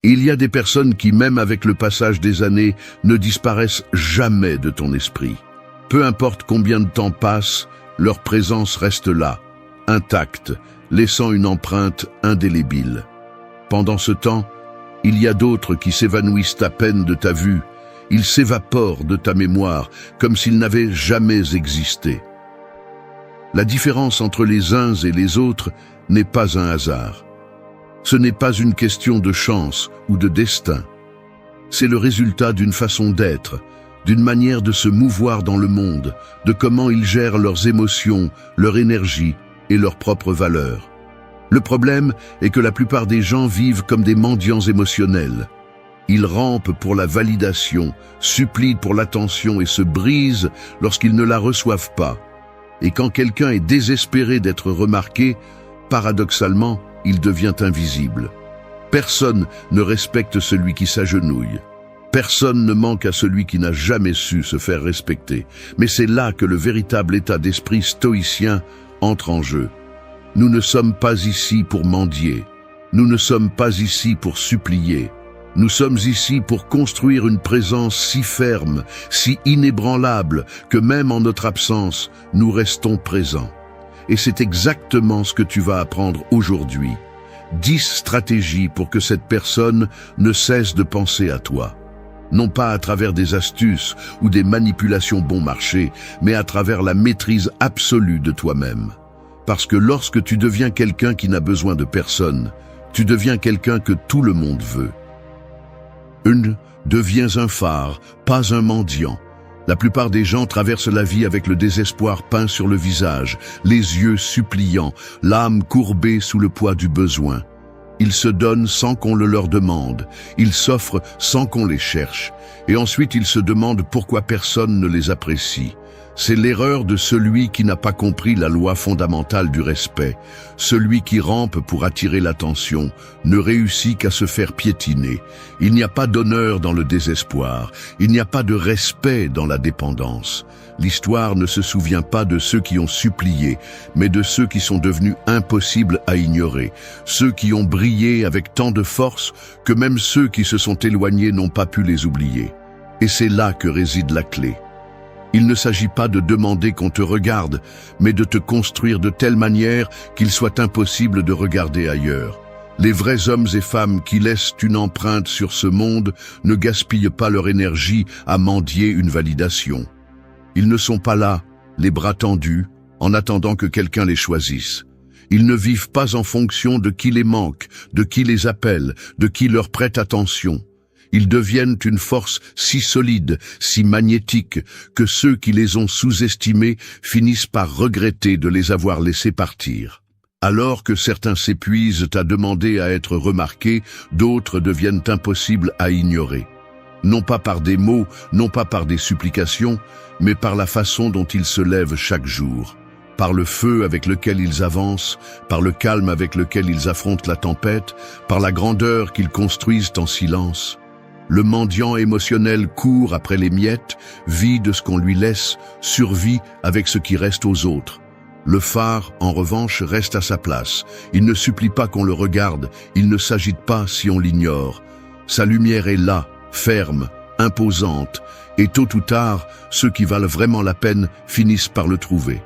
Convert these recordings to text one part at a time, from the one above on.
Il y a des personnes qui, même avec le passage des années, ne disparaissent jamais de ton esprit. Peu importe combien de temps passe, leur présence reste là, intacte, laissant une empreinte indélébile. Pendant ce temps, il y a d'autres qui s'évanouissent à peine de ta vue. Ils s'évaporent de ta mémoire, comme s'ils n'avaient jamais existé. La différence entre les uns et les autres n'est pas un hasard. Ce n'est pas une question de chance ou de destin. C'est le résultat d'une façon d'être, d'une manière de se mouvoir dans le monde, de comment ils gèrent leurs émotions, leur énergie et leurs propres valeurs. Le problème est que la plupart des gens vivent comme des mendiants émotionnels. Ils rampent pour la validation, supplient pour l'attention et se brisent lorsqu'ils ne la reçoivent pas. Et quand quelqu'un est désespéré d'être remarqué, paradoxalement, il devient invisible. Personne ne respecte celui qui s'agenouille. Personne ne manque à celui qui n'a jamais su se faire respecter. Mais c'est là que le véritable état d'esprit stoïcien entre en jeu. Nous ne sommes pas ici pour mendier. Nous ne sommes pas ici pour supplier. Nous sommes ici pour construire une présence si ferme, si inébranlable, que même en notre absence, nous restons présents. Et c'est exactement ce que tu vas apprendre aujourd'hui. 10 stratégies pour que cette personne ne cesse de penser à toi. Non pas à travers des astuces ou des manipulations bon marché, mais à travers la maîtrise absolue de toi-même. Parce que lorsque tu deviens quelqu'un qui n'a besoin de personne, tu deviens quelqu'un que tout le monde veut. Deviens un phare, pas un mendiant. La plupart des gens traversent la vie avec le désespoir peint sur le visage, les yeux suppliants, l'âme courbée sous le poids du besoin. Ils se donnent sans qu'on le leur demande, ils s'offrent sans qu'on les cherche, et ensuite ils se demandent pourquoi personne ne les apprécie. C'est l'erreur de celui qui n'a pas compris la loi fondamentale du respect. Celui qui rampe pour attirer l'attention ne réussit qu'à se faire piétiner. Il n'y a pas d'honneur dans le désespoir. Il n'y a pas de respect dans la dépendance. L'histoire ne se souvient pas de ceux qui ont supplié, mais de ceux qui sont devenus impossibles à ignorer. Ceux qui ont brillé avec tant de force que même ceux qui se sont éloignés n'ont pas pu les oublier. Et c'est là que réside la clé. Il ne s'agit pas de demander qu'on te regarde, mais de te construire de telle manière qu'il soit impossible de regarder ailleurs. Les vrais hommes et femmes qui laissent une empreinte sur ce monde ne gaspillent pas leur énergie à mendier une validation. Ils ne sont pas là, les bras tendus, en attendant que quelqu'un les choisisse. Ils ne vivent pas en fonction de qui les manque, de qui les appelle, de qui leur prête attention. Ils deviennent une force si solide, si magnétique, que ceux qui les ont sous-estimés finissent par regretter de les avoir laissés partir. Alors que certains s'épuisent à demander à être remarqués, d'autres deviennent impossibles à ignorer. Non pas par des mots, non pas par des supplications, mais par la façon dont ils se lèvent chaque jour. Par le feu avec lequel ils avancent, par le calme avec lequel ils affrontent la tempête, par la grandeur qu'ils construisent en silence. Le mendiant émotionnel court après les miettes, vit de ce qu'on lui laisse, survit avec ce qui reste aux autres. Le phare, en revanche, reste à sa place. Il ne supplie pas qu'on le regarde, il ne s'agite pas si on l'ignore. Sa lumière est là, ferme, imposante, et tôt ou tard, ceux qui valent vraiment la peine finissent par le trouver.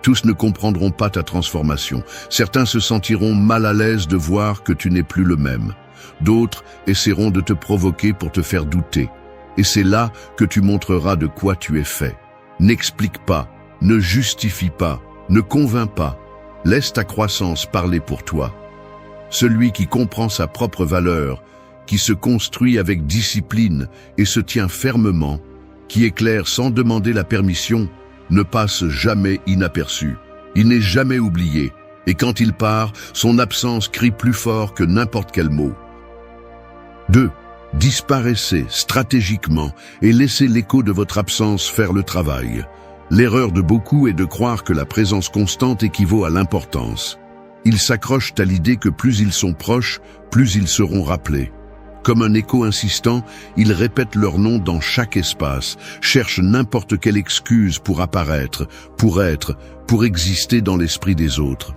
Tous ne comprendront pas ta transformation. Certains se sentiront mal à l'aise de voir que tu n'es plus le même. D'autres essaieront de te provoquer pour te faire douter. Et c'est là que tu montreras de quoi tu es fait. N'explique pas, ne justifie pas, ne convainc pas. Laisse ta croissance parler pour toi. Celui qui comprend sa propre valeur, qui se construit avec discipline et se tient fermement, qui éclaire sans demander la permission, ne passe jamais inaperçu. Il n'est jamais oublié. Et quand il part, son absence crie plus fort que n'importe quel mot. 2. Disparaissez stratégiquement et laissez l'écho de votre absence faire le travail. L'erreur de beaucoup est de croire que la présence constante équivaut à l'importance. Ils s'accrochent à l'idée que plus ils sont proches, plus ils seront rappelés. Comme un écho insistant, ils répètent leur nom dans chaque espace, cherchent n'importe quelle excuse pour apparaître, pour être, pour exister dans l'esprit des autres.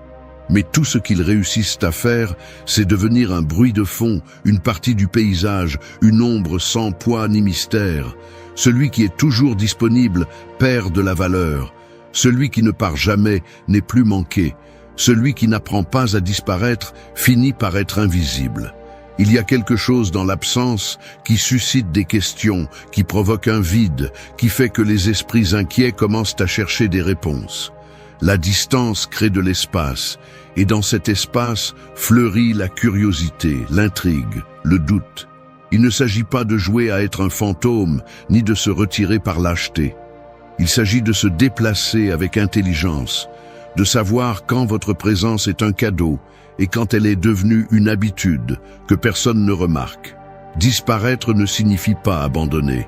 Mais tout ce qu'ils réussissent à faire, c'est devenir un bruit de fond, une partie du paysage, une ombre sans poids ni mystère. Celui qui est toujours disponible perd de la valeur. Celui qui ne part jamais n'est plus manqué. Celui qui n'apprend pas à disparaître finit par être invisible. Il y a quelque chose dans l'absence qui suscite des questions, qui provoque un vide, qui fait que les esprits inquiets commencent à chercher des réponses. La distance crée de l'espace, et dans cet espace fleurit la curiosité, l'intrigue, le doute. Il ne s'agit pas de jouer à être un fantôme, ni de se retirer par lâcheté. Il s'agit de se déplacer avec intelligence, de savoir quand votre présence est un cadeau et quand elle est devenue une habitude que personne ne remarque. Disparaître ne signifie pas abandonner.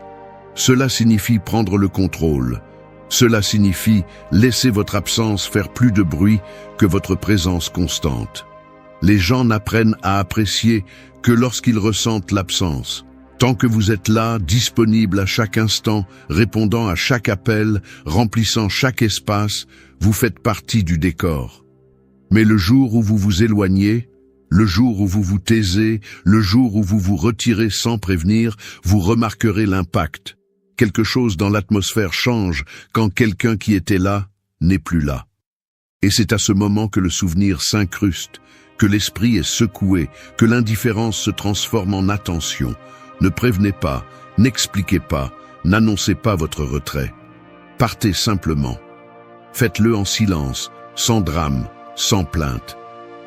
Cela signifie prendre le contrôle. Cela signifie laisser votre absence faire plus de bruit que votre présence constante. Les gens n'apprennent à apprécier que lorsqu'ils ressentent l'absence. Tant que vous êtes là, disponible à chaque instant, répondant à chaque appel, remplissant chaque espace, vous faites partie du décor. Mais le jour où vous vous éloignez, le jour où vous vous taisez, le jour où vous vous retirez sans prévenir, vous remarquerez l'impact. Quelque chose dans l'atmosphère change quand quelqu'un qui était là n'est plus là. Et c'est à ce moment que le souvenir s'incruste, que l'esprit est secoué, que l'indifférence se transforme en attention. Ne prévenez pas, n'expliquez pas, n'annoncez pas votre retrait. Partez simplement. Faites-le en silence, sans drame, sans plainte.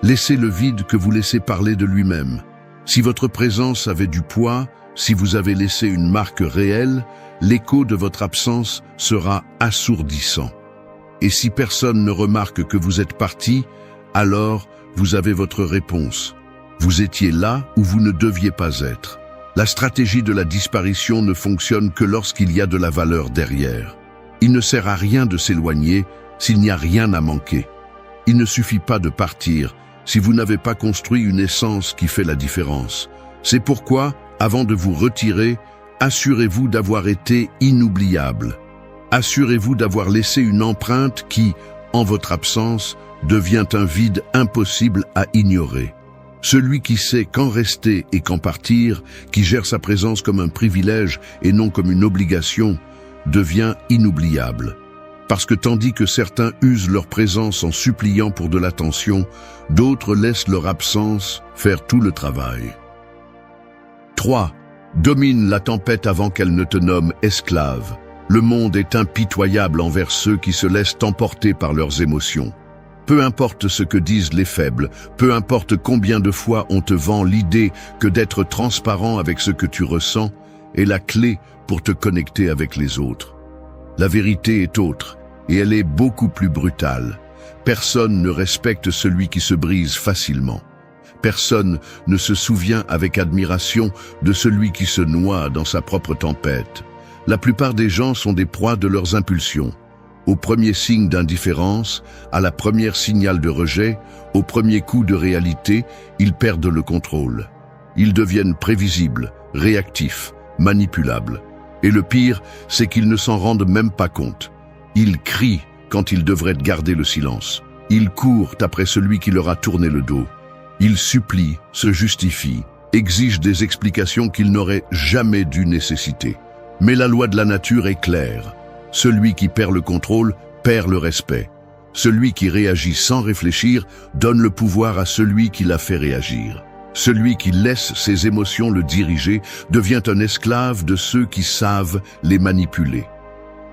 Laissez le vide que vous laissez parler de lui-même. Si votre présence avait du poids, si vous avez laissé une marque réelle, l'écho de votre absence sera assourdissant. Et si personne ne remarque que vous êtes parti, alors vous avez votre réponse. Vous étiez là où vous ne deviez pas être. La stratégie de la disparition ne fonctionne que lorsqu'il y a de la valeur derrière. Il ne sert à rien de s'éloigner s'il n'y a rien à manquer. Il ne suffit pas de partir si vous n'avez pas construit une essence qui fait la différence. C'est pourquoi, avant de vous retirer, assurez-vous d'avoir été inoubliable. Assurez-vous d'avoir laissé une empreinte qui, en votre absence, devient un vide impossible à ignorer. Celui qui sait quand rester et quand partir, qui gère sa présence comme un privilège et non comme une obligation, devient inoubliable. Parce que tandis que certains usent leur présence en suppliant pour de l'attention, d'autres laissent leur absence faire tout le travail. 3. Domine la tempête avant qu'elle ne te nomme esclave. Le monde est impitoyable envers ceux qui se laissent emporter par leurs émotions. Peu importe ce que disent les faibles, peu importe combien de fois on te vend l'idée que d'être transparent avec ce que tu ressens est la clé pour te connecter avec les autres. La vérité est autre, et elle est beaucoup plus brutale. Personne ne respecte celui qui se brise facilement. Personne ne se souvient avec admiration de celui qui se noie dans sa propre tempête. La plupart des gens sont des proies de leurs impulsions. Au premier signe d'indifférence, à la première signal de rejet, au premier coup de réalité, ils perdent le contrôle. Ils deviennent prévisibles, réactifs, manipulables. Et le pire, c'est qu'ils ne s'en rendent même pas compte. Ils crient quand ils devraient garder le silence. Ils courent après celui qui leur a tourné le dos. Ils supplient, se justifient, exigent des explications qu'ils n'auraient jamais dû nécessiter. Mais la loi de la nature est claire. Celui qui perd le contrôle perd le respect. Celui qui réagit sans réfléchir donne le pouvoir à celui qui l'a fait réagir. Celui qui laisse ses émotions le diriger devient un esclave de ceux qui savent les manipuler.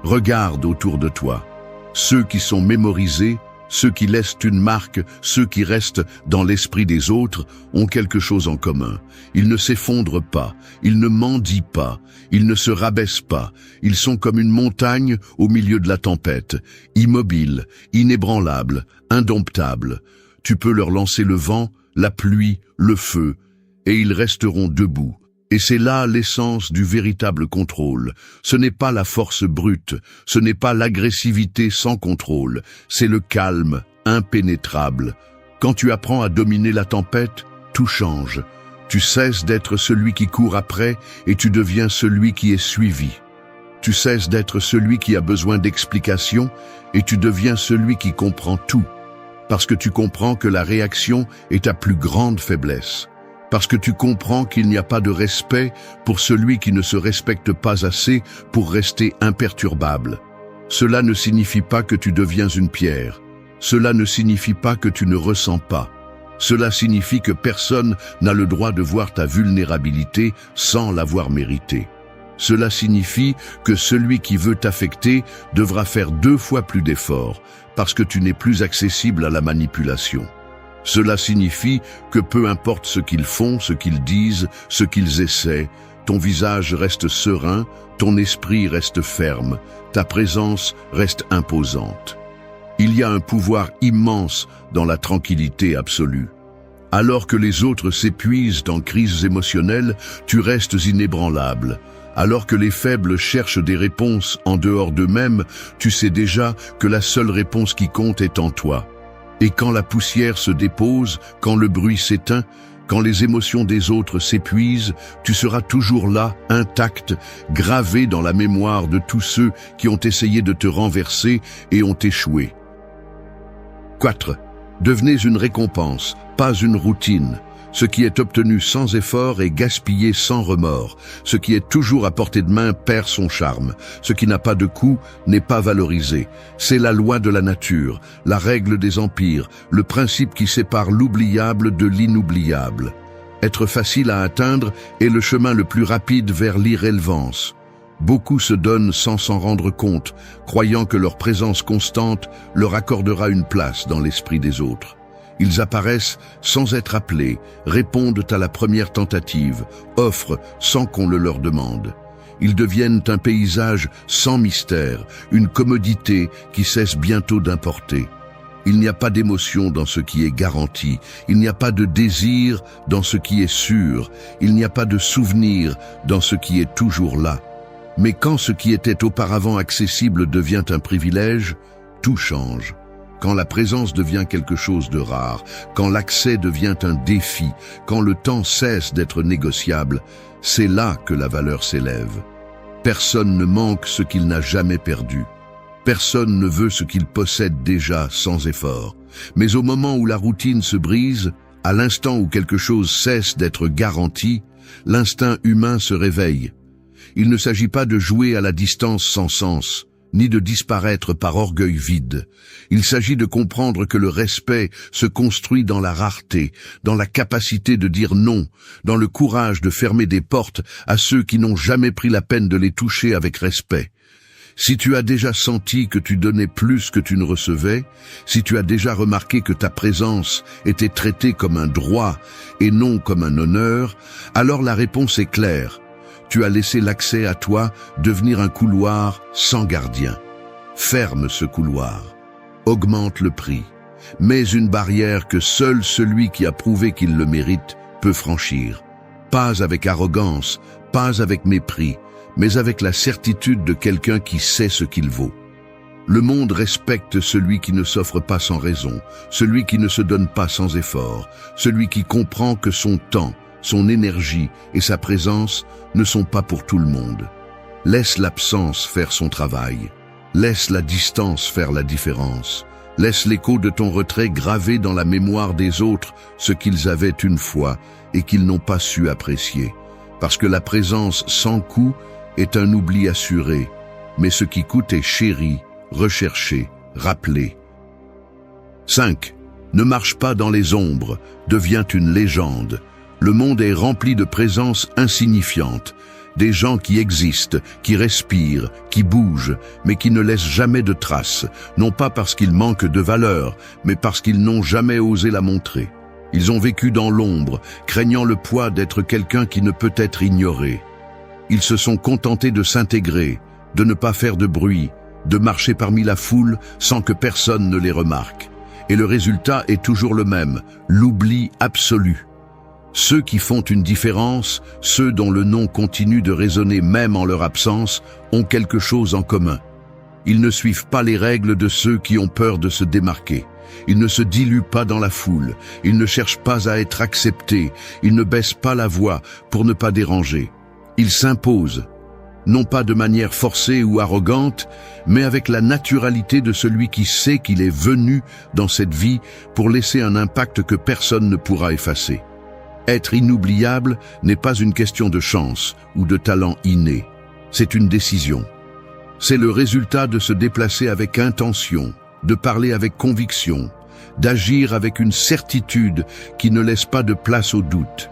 Regarde autour de toi. Ceux qui sont mémorisés, ceux qui laissent une marque, ceux qui restent dans l'esprit des autres ont quelque chose en commun. Ils ne s'effondrent pas, ils ne mendient pas, ils ne se rabaissent pas. Ils sont comme une montagne au milieu de la tempête, immobiles, inébranlables, indomptables. Tu peux leur lancer le vent, la pluie, le feu, et ils resteront debout. Et c'est là l'essence du véritable contrôle. Ce n'est pas la force brute, ce n'est pas l'agressivité sans contrôle, c'est le calme, impénétrable. Quand tu apprends à dominer la tempête, tout change. Tu cesses d'être celui qui court après et tu deviens celui qui est suivi. Tu cesses d'être celui qui a besoin d'explications et tu deviens celui qui comprend tout. Parce que tu comprends que la réaction est ta plus grande faiblesse. Parce que tu comprends qu'il n'y a pas de respect pour celui qui ne se respecte pas assez pour rester imperturbable. Cela ne signifie pas que tu deviens une pierre. Cela ne signifie pas que tu ne ressens pas. Cela signifie que personne n'a le droit de voir ta vulnérabilité sans l'avoir méritée. Cela signifie que celui qui veut t'affecter devra faire 2 fois plus d'efforts, parce que tu n'es plus accessible à la manipulation. Cela signifie que peu importe ce qu'ils font, ce qu'ils disent, ce qu'ils essaient, ton visage reste serein, ton esprit reste ferme, ta présence reste imposante. Il y a un pouvoir immense dans la tranquillité absolue. Alors que les autres s'épuisent en crises émotionnelles, tu restes inébranlable. Alors que les faibles cherchent des réponses en dehors d'eux-mêmes, tu sais déjà que la seule réponse qui compte est en toi. Et quand la poussière se dépose, quand le bruit s'éteint, quand les émotions des autres s'épuisent, tu seras toujours là, intact, gravé dans la mémoire de tous ceux qui ont essayé de te renverser et ont échoué. 4. Devenez une récompense, pas une routine. Ce qui est obtenu sans effort est gaspillé sans remords. Ce qui est toujours à portée de main perd son charme. Ce qui n'a pas de coût n'est pas valorisé. C'est la loi de la nature, la règle des empires, le principe qui sépare l'oubliable de l'inoubliable. Être facile à atteindre est le chemin le plus rapide vers l'irrélevance. Beaucoup se donnent sans s'en rendre compte, croyant que leur présence constante leur accordera une place dans l'esprit des autres. Ils apparaissent sans être appelés, répondent à la première tentative, offrent sans qu'on le leur demande. Ils deviennent un paysage sans mystère, une commodité qui cesse bientôt d'importer. Il n'y a pas d'émotion dans ce qui est garanti, il n'y a pas de désir dans ce qui est sûr, il n'y a pas de souvenir dans ce qui est toujours là. Mais quand ce qui était auparavant accessible devient un privilège, tout change. Quand la présence devient quelque chose de rare, quand l'accès devient un défi, quand le temps cesse d'être négociable, c'est là que la valeur s'élève. Personne ne manque ce qu'il n'a jamais perdu. Personne ne veut ce qu'il possède déjà sans effort. Mais au moment où la routine se brise, à l'instant où quelque chose cesse d'être garanti, l'instinct humain se réveille. Il ne s'agit pas de jouer à la distance sans sens, ni de disparaître par orgueil vide. Il s'agit de comprendre que le respect se construit dans la rareté, dans la capacité de dire non, dans le courage de fermer des portes à ceux qui n'ont jamais pris la peine de les toucher avec respect. Si tu as déjà senti que tu donnais plus que tu ne recevais, si tu as déjà remarqué que ta présence était traitée comme un droit et non comme un honneur, alors la réponse est claire. Tu as laissé l'accès à toi devenir un couloir sans gardien. Ferme ce couloir. Augmente le prix. Mets une barrière que seul celui qui a prouvé qu'il le mérite peut franchir. Pas avec arrogance, pas avec mépris, mais avec la certitude de quelqu'un qui sait ce qu'il vaut. Le monde respecte celui qui ne s'offre pas sans raison, celui qui ne se donne pas sans effort, celui qui comprend que son temps, son énergie et sa présence ne sont pas pour tout le monde. Laisse l'absence faire son travail. Laisse la distance faire la différence. Laisse l'écho de ton retrait graver dans la mémoire des autres ce qu'ils avaient une fois et qu'ils n'ont pas su apprécier. Parce que la présence sans coût est un oubli assuré, mais ce qui coûte est chéri, recherché, rappelé. 5. Ne marche pas dans les ombres, devient une légende. Le monde est rempli de présences insignifiantes, des gens qui existent, qui respirent, qui bougent, mais qui ne laissent jamais de traces, non pas parce qu'ils manquent de valeur, mais parce qu'ils n'ont jamais osé la montrer. Ils ont vécu dans l'ombre, craignant le poids d'être quelqu'un qui ne peut être ignoré. Ils se sont contentés de s'intégrer, de ne pas faire de bruit, de marcher parmi la foule sans que personne ne les remarque. Et le résultat est toujours le même, l'oubli absolu. Ceux qui font une différence, ceux dont le nom continue de résonner même en leur absence, ont quelque chose en commun. Ils ne suivent pas les règles de ceux qui ont peur de se démarquer. Ils ne se diluent pas dans la foule. Ils ne cherchent pas à être acceptés. Ils ne baissent pas la voix pour ne pas déranger. Ils s'imposent. non pas de manière forcée ou arrogante, mais avec la naturalité de celui qui sait qu'il est venu dans cette vie pour laisser un impact que personne ne pourra effacer. Être inoubliable n'est pas une question de chance ou de talent inné, c'est une décision. C'est le résultat de se déplacer avec intention, de parler avec conviction, d'agir avec une certitude qui ne laisse pas de place au doute.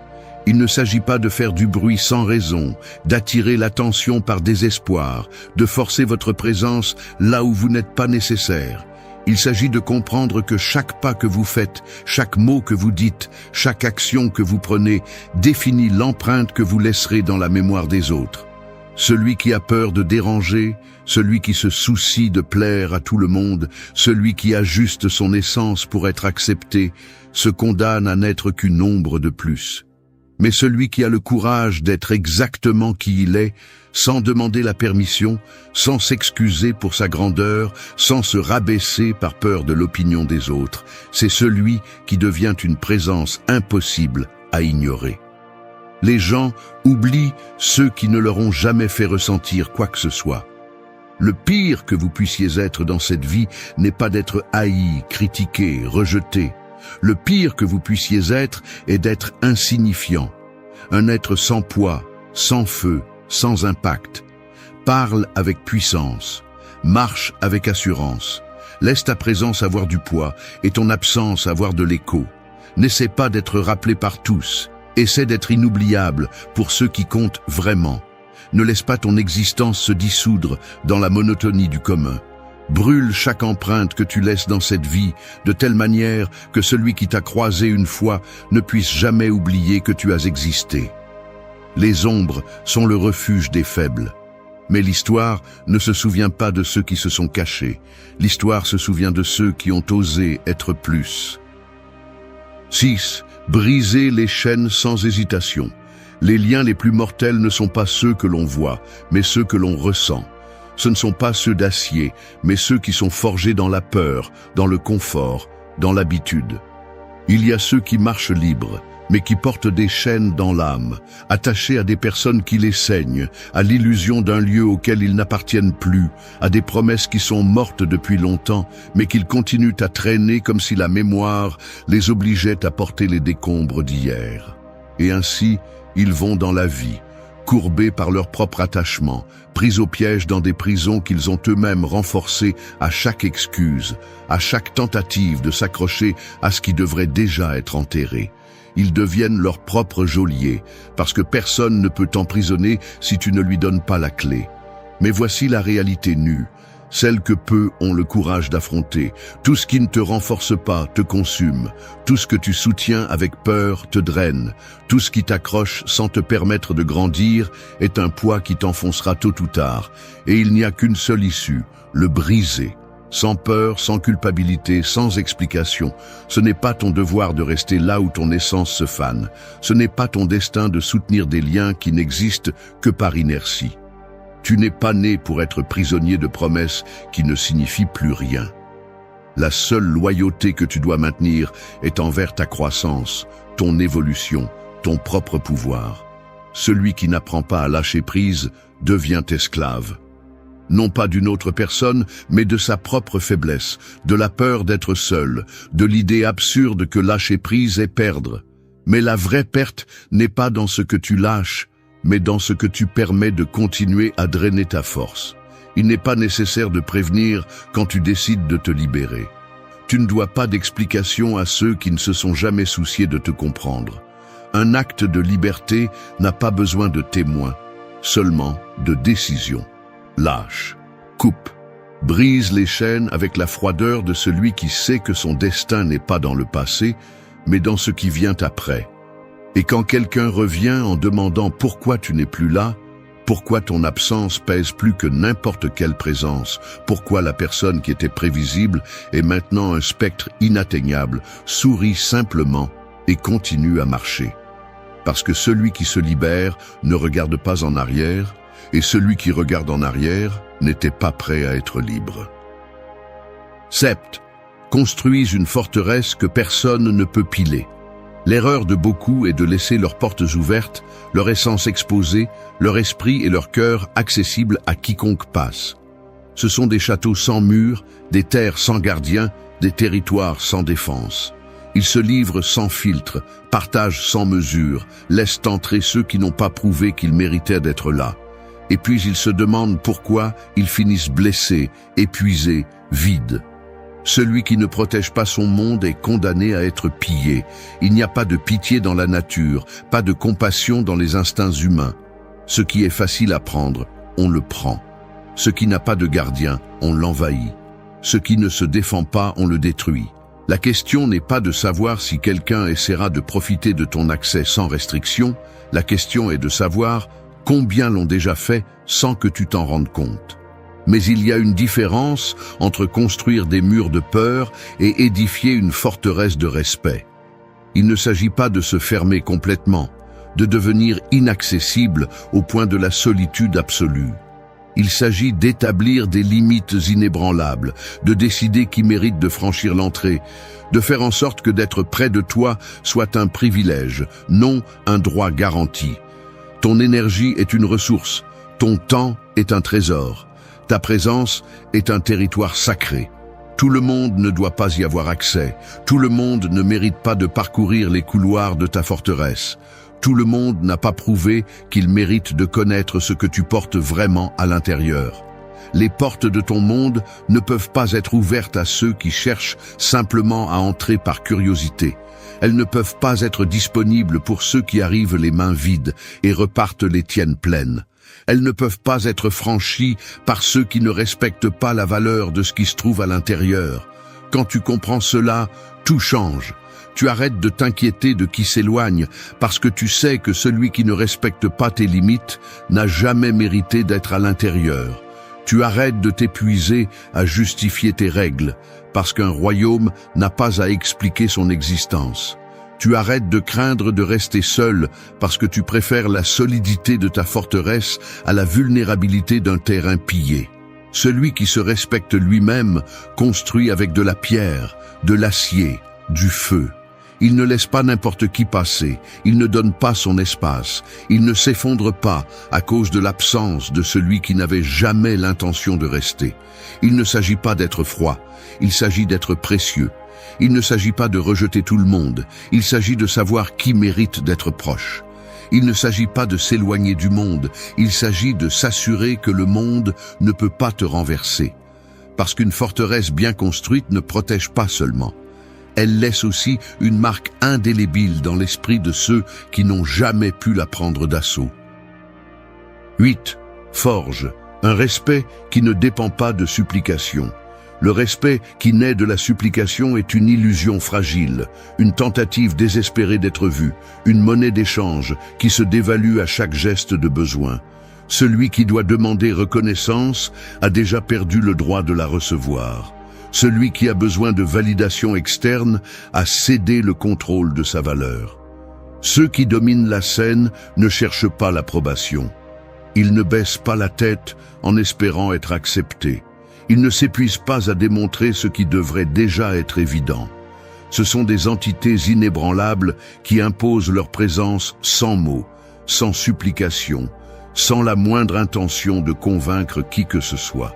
Il ne s'agit pas de faire du bruit sans raison, d'attirer l'attention par désespoir, de forcer votre présence là où vous n'êtes pas nécessaire. Il s'agit de comprendre que chaque pas que vous faites, chaque mot que vous dites, chaque action que vous prenez définit l'empreinte que vous laisserez dans la mémoire des autres. Celui qui a peur de déranger, celui qui se soucie de plaire à tout le monde, celui qui ajuste son essence pour être accepté, se condamne à n'être qu'une ombre de plus. Mais celui qui a le courage d'être exactement qui il est, sans demander la permission, sans s'excuser pour sa grandeur, sans se rabaisser par peur de l'opinion des autres, c'est celui qui devient une présence impossible à ignorer. Les gens oublient ceux qui ne leur ont jamais fait ressentir quoi que ce soit. Le pire que vous puissiez être dans cette vie n'est pas d'être haï, critiqué, rejeté. Le pire que vous puissiez être est d'être insignifiant. Un être sans poids, sans feu, sans impact. Parle avec puissance. Marche avec assurance. Laisse ta présence avoir du poids et ton absence avoir de l'écho. N'essaie pas d'être rappelé par tous. Essaie d'être inoubliable pour ceux qui comptent vraiment. Ne laisse pas ton existence se dissoudre dans la monotonie du commun. Brûle chaque empreinte que tu laisses dans cette vie, de telle manière que celui qui t'a croisé une fois ne puisse jamais oublier que tu as existé. Les ombres sont le refuge des faibles. Mais l'histoire ne se souvient pas de ceux qui se sont cachés. L'histoire se souvient de ceux qui ont osé être plus. 6. Briser les chaînes sans hésitation. Les liens les plus mortels ne sont pas ceux que l'on voit, mais ceux que l'on ressent. Ce ne sont pas ceux d'acier, mais ceux qui sont forgés dans la peur, dans le confort, dans l'habitude. Il y a ceux qui marchent libres, mais qui portent des chaînes dans l'âme, attachés à des personnes qui les saignent, à l'illusion d'un lieu auquel ils n'appartiennent plus, à des promesses qui sont mortes depuis longtemps, mais qu'ils continuent à traîner comme si la mémoire les obligeait à porter les décombres d'hier. Et ainsi, ils vont dans la vie, courbés par leur propre attachement, pris au piège dans des prisons qu'ils ont eux-mêmes renforcées à chaque excuse, à chaque tentative de s'accrocher à ce qui devrait déjà être enterré. Ils deviennent leur propre geôlier, parce que personne ne peut t'emprisonner si tu ne lui donnes pas la clé. Mais voici la réalité nue, celle que peu ont le courage d'affronter. Tout ce qui ne te renforce pas te consume. Tout ce que tu soutiens avec peur te draine. Tout ce qui t'accroche sans te permettre de grandir est un poids qui t'enfoncera tôt ou tard. Et il n'y a qu'une seule issue, le briser. Sans peur, sans culpabilité, sans explication. Ce n'est pas ton devoir de rester là où ton essence se fane. Ce n'est pas ton destin de soutenir des liens qui n'existent que par inertie. Tu n'es pas né pour être prisonnier de promesses qui ne signifient plus rien. La seule loyauté que tu dois maintenir est envers ta croissance, ton évolution, ton propre pouvoir. Celui qui n'apprend pas à lâcher prise devient esclave. Non pas d'une autre personne, mais de sa propre faiblesse, de la peur d'être seul, de l'idée absurde que lâcher prise est perdre. Mais la vraie perte n'est pas dans ce que tu lâches, mais dans ce que tu permets de continuer à drainer ta force. Il n'est pas nécessaire de prévenir quand tu décides de te libérer. Tu ne dois pas d'explication à ceux qui ne se sont jamais souciés de te comprendre. Un acte de liberté n'a pas besoin de témoins, seulement de décision. Lâche, coupe, brise les chaînes avec la froideur de celui qui sait que son destin n'est pas dans le passé, mais dans ce qui vient après. Et quand quelqu'un revient en demandant pourquoi tu n'es plus là, pourquoi ton absence pèse plus que n'importe quelle présence, pourquoi la personne qui était prévisible est maintenant un spectre inatteignable, souris simplement et continue à marcher. Parce que celui qui se libère ne regarde pas en arrière, et celui qui regarde en arrière n'était pas prêt à être libre. 7. Construis une forteresse que personne ne peut piler. L'erreur de beaucoup est de laisser leurs portes ouvertes, leur essence exposée, leur esprit et leur cœur accessibles à quiconque passe. Ce sont des châteaux sans murs, des terres sans gardiens, des territoires sans défense. Ils se livrent sans filtre, partagent sans mesure, laissent entrer ceux qui n'ont pas prouvé qu'ils méritaient d'être là. Et puis ils se demandent pourquoi ils finissent blessés, épuisés, vides. Celui qui ne protège pas son monde est condamné à être pillé. Il n'y a pas de pitié dans la nature, pas de compassion dans les instincts humains. Ce qui est facile à prendre, on le prend. Ce qui n'a pas de gardien, on l'envahit. Ce qui ne se défend pas, on le détruit. La question n'est pas de savoir si quelqu'un essaiera de profiter de ton accès sans restriction, la question est de savoir combien l'ont déjà fait sans que tu t'en rendes compte. Mais il y a une différence entre construire des murs de peur et édifier une forteresse de respect. Il ne s'agit pas de se fermer complètement, de devenir inaccessible au point de la solitude absolue. Il s'agit d'établir des limites inébranlables, de décider qui mérite de franchir l'entrée, de faire en sorte que d'être près de toi soit un privilège, non un droit garanti. Ton énergie est une ressource, ton temps est un trésor, ta présence est un territoire sacré. Tout le monde ne doit pas y avoir accès, tout le monde ne mérite pas de parcourir les couloirs de ta forteresse. Tout le monde n'a pas prouvé qu'il mérite de connaître ce que tu portes vraiment à l'intérieur. Les portes de ton monde ne peuvent pas être ouvertes à ceux qui cherchent simplement à entrer par curiosité. Elles ne peuvent pas être disponibles pour ceux qui arrivent les mains vides et repartent les tiennes pleines. Elles ne peuvent pas être franchies par ceux qui ne respectent pas la valeur de ce qui se trouve à l'intérieur. Quand tu comprends cela, tout change. Tu arrêtes de t'inquiéter de qui s'éloigne parce que tu sais que celui qui ne respecte pas tes limites n'a jamais mérité d'être à l'intérieur. Tu arrêtes de t'épuiser à justifier tes règles parce qu'un royaume n'a pas à expliquer son existence. Tu arrêtes de craindre de rester seul parce que tu préfères la solidité de ta forteresse à la vulnérabilité d'un terrain pillé. Celui qui se respecte lui-même construit avec de la pierre, de l'acier, du feu. Il ne laisse pas n'importe qui passer, il ne donne pas son espace, il ne s'effondre pas à cause de l'absence de celui qui n'avait jamais l'intention de rester. Il ne s'agit pas d'être froid, il s'agit d'être précieux. Il ne s'agit pas de rejeter tout le monde, il s'agit de savoir qui mérite d'être proche. Il ne s'agit pas de s'éloigner du monde, il s'agit de s'assurer que le monde ne peut pas te renverser. Parce qu'une forteresse bien construite ne protège pas seulement. Elle laisse aussi une marque indélébile dans l'esprit de ceux qui n'ont jamais pu la prendre d'assaut. 8. Forge, un respect qui ne dépend pas de supplication. Le respect qui naît de la supplication est une illusion fragile, une tentative désespérée d'être vue, une monnaie d'échange qui se dévalue à chaque geste de besoin. Celui qui doit demander reconnaissance a déjà perdu le droit de la recevoir. Celui qui a besoin de validation externe a cédé le contrôle de sa valeur. Ceux qui dominent la scène ne cherchent pas l'approbation. Ils ne baissent pas la tête en espérant être acceptés. Ils ne s'épuisent pas à démontrer ce qui devrait déjà être évident. Ce sont des entités inébranlables qui imposent leur présence sans mots, sans supplication, sans la moindre intention de convaincre qui que ce soit.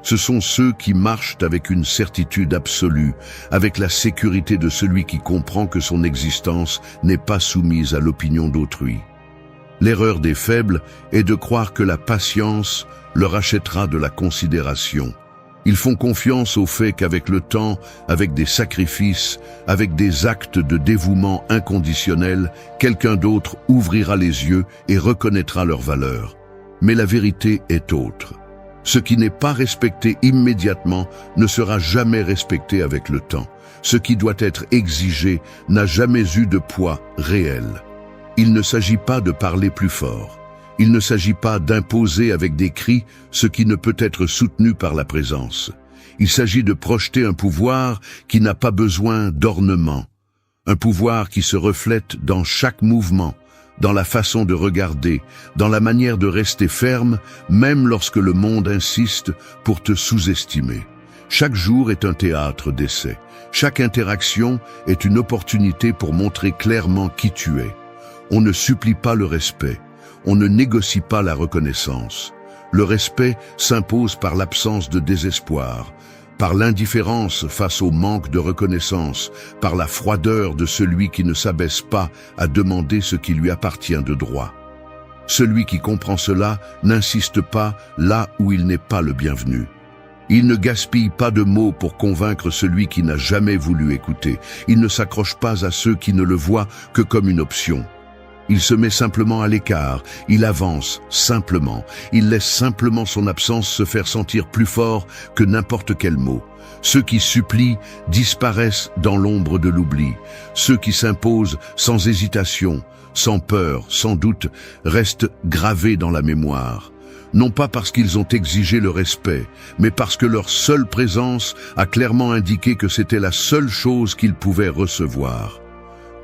Ce sont ceux qui marchent avec une certitude absolue, avec la sécurité de celui qui comprend que son existence n'est pas soumise à l'opinion d'autrui. L'erreur des faibles est de croire que la patience leur achètera de la considération. Ils font confiance au fait qu'avec le temps, avec des sacrifices, avec des actes de dévouement inconditionnel, quelqu'un d'autre ouvrira les yeux et reconnaîtra leur valeur. Mais la vérité est autre. Ce qui n'est pas respecté immédiatement ne sera jamais respecté avec le temps. Ce qui doit être exigé n'a jamais eu de poids réel. Il ne s'agit pas de parler plus fort. Il ne s'agit pas d'imposer avec des cris ce qui ne peut être soutenu par la présence. Il s'agit de projeter un pouvoir qui n'a pas besoin d'ornement. Un pouvoir qui se reflète dans chaque mouvement, dans la façon de regarder, dans la manière de rester ferme, même lorsque le monde insiste pour te sous-estimer. Chaque jour est un théâtre d'essai. Chaque interaction est une opportunité pour montrer clairement qui tu es. On ne supplie pas le respect. On ne négocie pas la reconnaissance. Le respect s'impose par l'absence de désespoir, par l'indifférence face au manque de reconnaissance, par la froideur de celui qui ne s'abaisse pas à demander ce qui lui appartient de droit. Celui qui comprend cela n'insiste pas là où il n'est pas le bienvenu. Il ne gaspille pas de mots pour convaincre celui qui n'a jamais voulu écouter. Il ne s'accroche pas à ceux qui ne le voient que comme une option. Il se met simplement à l'écart, il avance simplement, il laisse simplement son absence se faire sentir plus fort que n'importe quel mot. Ceux qui supplient disparaissent dans l'ombre de l'oubli. Ceux qui s'imposent sans hésitation, sans peur, sans doute, restent gravés dans la mémoire. Non pas parce qu'ils ont exigé le respect, mais parce que leur seule présence a clairement indiqué que c'était la seule chose qu'ils pouvaient recevoir.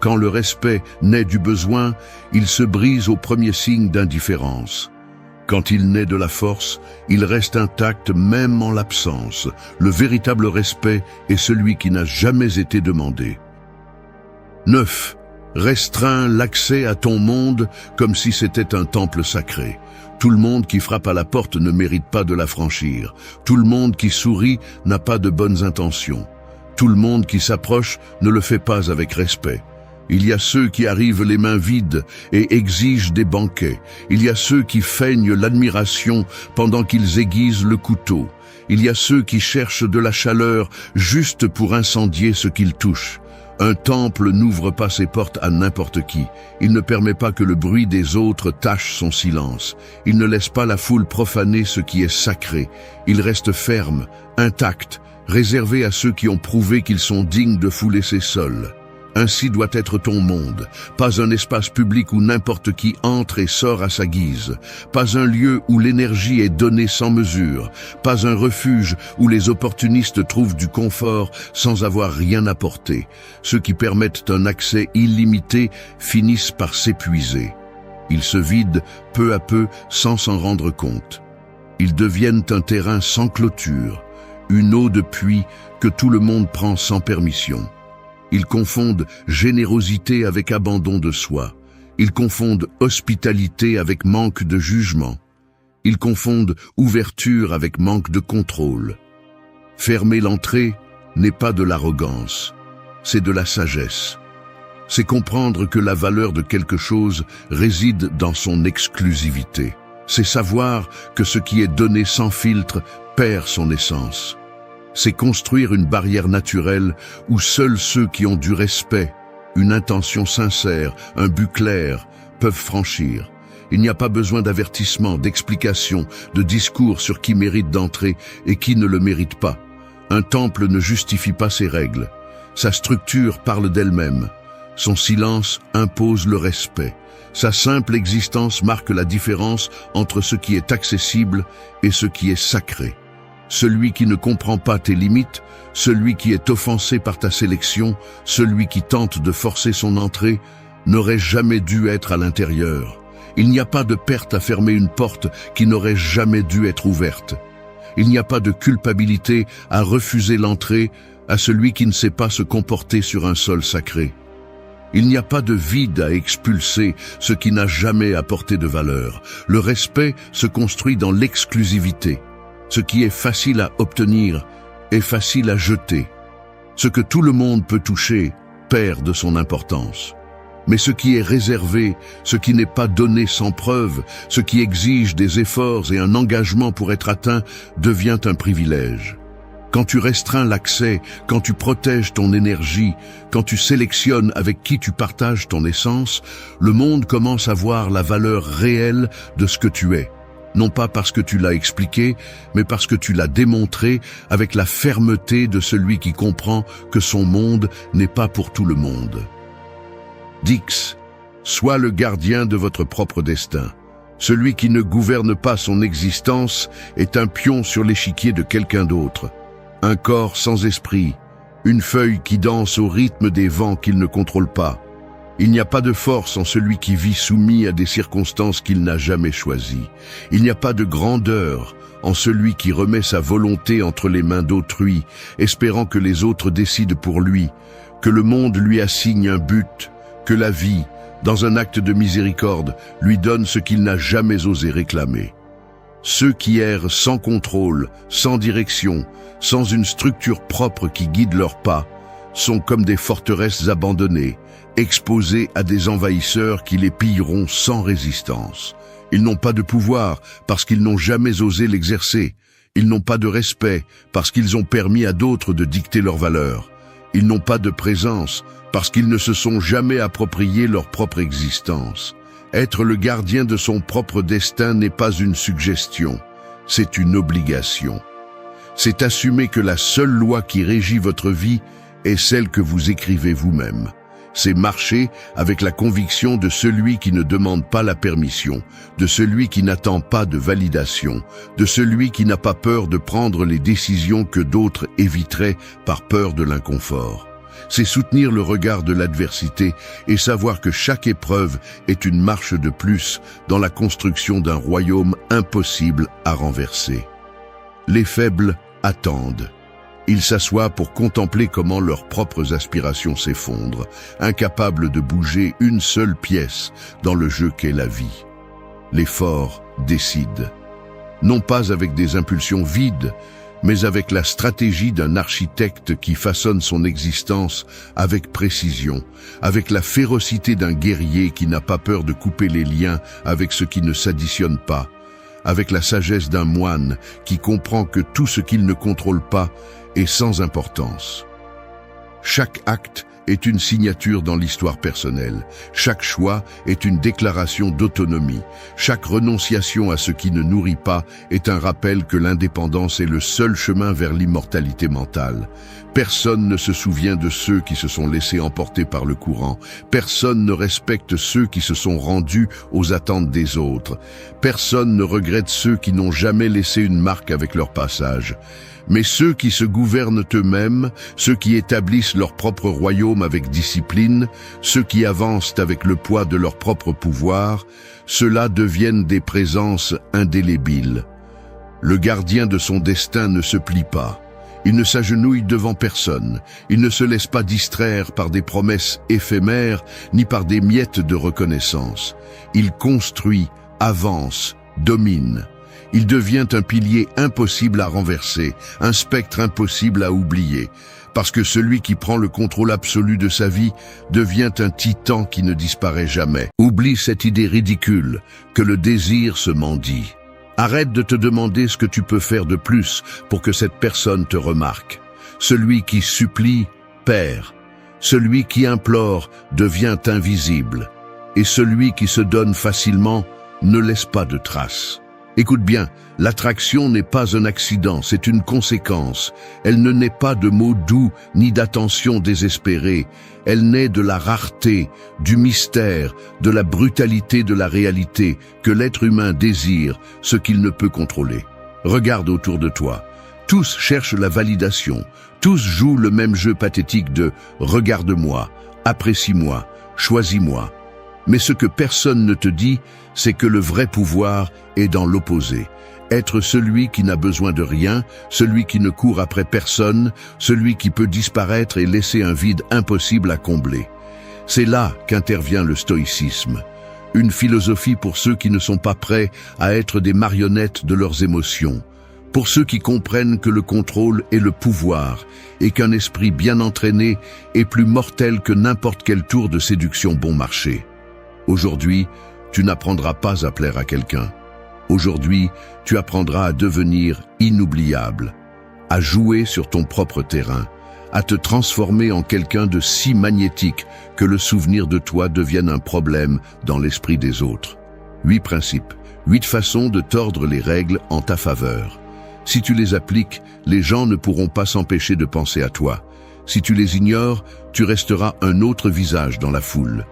Quand le respect naît du besoin, il se brise au premier signe d'indifférence. Quand il naît de la force, il reste intact même en l'absence. Le véritable respect est celui qui n'a jamais été demandé. 9. Restreins l'accès à ton monde comme si c'était un temple sacré. Tout le monde qui frappe à la porte ne mérite pas de la franchir. Tout le monde qui sourit n'a pas de bonnes intentions. Tout le monde qui s'approche ne le fait pas avec respect. Il y a ceux qui arrivent les mains vides et exigent des banquets. Il y a ceux qui feignent l'admiration pendant qu'ils aiguisent le couteau. Il y a ceux qui cherchent de la chaleur juste pour incendier ce qu'ils touchent. Un temple n'ouvre pas ses portes à n'importe qui. Il ne permet pas que le bruit des autres tache son silence. Il ne laisse pas la foule profaner ce qui est sacré. Il reste ferme, intact, réservé à ceux qui ont prouvé qu'ils sont dignes de fouler ses sols. Ainsi doit être ton monde, pas un espace public où n'importe qui entre et sort à sa guise, pas un lieu où l'énergie est donnée sans mesure, pas un refuge où les opportunistes trouvent du confort sans avoir rien apporté. Ceux qui permettent un accès illimité finissent par s'épuiser. Ils se vident peu à peu sans s'en rendre compte. Ils deviennent un terrain sans clôture, une eau de puits que tout le monde prend sans permission. Ils confondent générosité avec abandon de soi. Ils confondent hospitalité avec manque de jugement. Ils confondent ouverture avec manque de contrôle. Fermer l'entrée n'est pas de l'arrogance, c'est de la sagesse. C'est comprendre que la valeur de quelque chose réside dans son exclusivité. C'est savoir que ce qui est donné sans filtre perd son essence. C'est construire une barrière naturelle où seuls ceux qui ont du respect, une intention sincère, un but clair, peuvent franchir. Il n'y a pas besoin d'avertissement, d'explication, de discours sur qui mérite d'entrer et qui ne le mérite pas. Un temple ne justifie pas ses règles. Sa structure parle d'elle-même. Son silence impose le respect. Sa simple existence marque la différence entre ce qui est accessible et ce qui est sacré. Celui qui ne comprend pas tes limites, celui qui est offensé par ta sélection, celui qui tente de forcer son entrée, n'aurait jamais dû être à l'intérieur. Il n'y a pas de perte à fermer une porte qui n'aurait jamais dû être ouverte. Il n'y a pas de culpabilité à refuser l'entrée à celui qui ne sait pas se comporter sur un sol sacré. Il n'y a pas de vide à expulser ce qui n'a jamais apporté de valeur. Le respect se construit dans l'exclusivité. Ce qui est facile à obtenir est facile à jeter. Ce que tout le monde peut toucher perd de son importance. Mais ce qui est réservé, ce qui n'est pas donné sans preuve, ce qui exige des efforts et un engagement pour être atteint, devient un privilège. Quand tu restreins l'accès, quand tu protèges ton énergie, quand tu sélectionnes avec qui tu partages ton essence, le monde commence à voir la valeur réelle de ce que tu es. Non pas parce que tu l'as expliqué, mais parce que tu l'as démontré avec la fermeté de celui qui comprend que son monde n'est pas pour tout le monde. Dix. Sois le gardien de votre propre destin. Celui qui ne gouverne pas son existence est un pion sur l'échiquier de quelqu'un d'autre. Un corps sans esprit, une feuille qui danse au rythme des vents qu'il ne contrôle pas. Il n'y a pas de force en celui qui vit soumis à des circonstances qu'il n'a jamais choisies. Il n'y a pas de grandeur en celui qui remet sa volonté entre les mains d'autrui, espérant que les autres décident pour lui, que le monde lui assigne un but, que la vie, dans un acte de miséricorde, lui donne ce qu'il n'a jamais osé réclamer. Ceux qui errent sans contrôle, sans direction, sans une structure propre qui guide leurs pas, sont comme des forteresses abandonnées, exposées à des envahisseurs qui les pilleront sans résistance. Ils n'ont pas de pouvoir parce qu'ils n'ont jamais osé l'exercer. Ils n'ont pas de respect parce qu'ils ont permis à d'autres de dicter leurs valeurs. Ils n'ont pas de présence parce qu'ils ne se sont jamais approprié leur propre existence. Être le gardien de son propre destin n'est pas une suggestion, c'est une obligation. C'est assumer que la seule loi qui régit votre vie est celle que vous écrivez vous-même. C'est marcher avec la conviction de celui qui ne demande pas la permission, de celui qui n'attend pas de validation, de celui qui n'a pas peur de prendre les décisions que d'autres éviteraient par peur de l'inconfort. C'est soutenir le regard de l'adversité et savoir que chaque épreuve est une marche de plus dans la construction d'un royaume impossible à renverser. Les faibles attendent. Ils s'assoient pour contempler comment leurs propres aspirations s'effondrent, incapables de bouger une seule pièce dans le jeu qu'est la vie. Les forts décident, non pas avec des impulsions vides, mais avec la stratégie d'un architecte qui façonne son existence avec précision, avec la férocité d'un guerrier qui n'a pas peur de couper les liens avec ce qui ne s'additionne pas, avec la sagesse d'un moine qui comprend que tout ce qu'il ne contrôle pas est sans importance. Chaque acte est une signature dans l'histoire personnelle. Chaque choix est une déclaration d'autonomie. Chaque renonciation à ce qui ne nourrit pas est un rappel que l'indépendance est le seul chemin vers l'immortalité mentale. Personne ne se souvient de ceux qui se sont laissés emporter par le courant. Personne ne respecte ceux qui se sont rendus aux attentes des autres. Personne ne regrette ceux qui n'ont jamais laissé une marque avec leur passage. Mais ceux qui se gouvernent eux-mêmes, ceux qui établissent leur propre royaume avec discipline, ceux qui avancent avec le poids de leur propre pouvoir, ceux-là deviennent des présences indélébiles. Le gardien de son destin ne se plie pas. Il ne s'agenouille devant personne. Il ne se laisse pas distraire par des promesses éphémères ni par des miettes de reconnaissance. Il construit, avance, domine. Il devient un pilier impossible à renverser, un spectre impossible à oublier, parce que celui qui prend le contrôle absolu de sa vie devient un titan qui ne disparaît jamais. Oublie cette idée ridicule que le désir se mendie. Arrête de te demander ce que tu peux faire de plus pour que cette personne te remarque. Celui qui supplie perd. Celui qui implore devient invisible. Et celui qui se donne facilement ne laisse pas de traces. Écoute bien, l'attraction n'est pas un accident, c'est une conséquence. Elle ne naît pas de mots doux ni d'attention désespérée. Elle naît de la rareté, du mystère, de la brutalité de la réalité que l'être humain désire, ce qu'il ne peut contrôler. Regarde autour de toi. Tous cherchent la validation. Tous jouent le même jeu pathétique de « regarde-moi, apprécie-moi, choisis-moi ». Mais ce que personne ne te dit, c'est que le vrai pouvoir est dans l'opposé. Être celui qui n'a besoin de rien, celui qui ne court après personne, celui qui peut disparaître et laisser un vide impossible à combler. C'est là qu'intervient le stoïcisme. Une philosophie pour ceux qui ne sont pas prêts à être des marionnettes de leurs émotions. Pour ceux qui comprennent que le contrôle est le pouvoir et qu'un esprit bien entraîné est plus mortel que n'importe quel tour de séduction bon marché. Aujourd'hui, tu n'apprendras pas à plaire à quelqu'un. Aujourd'hui, tu apprendras à devenir inoubliable, à jouer sur ton propre terrain, à te transformer en quelqu'un de si magnétique que le souvenir de toi devienne un problème dans l'esprit des autres. 8 principes, 8 façons de tordre les règles en ta faveur. Si tu les appliques, les gens ne pourront pas s'empêcher de penser à toi. Si tu les ignores, tu resteras un autre visage dans la foule.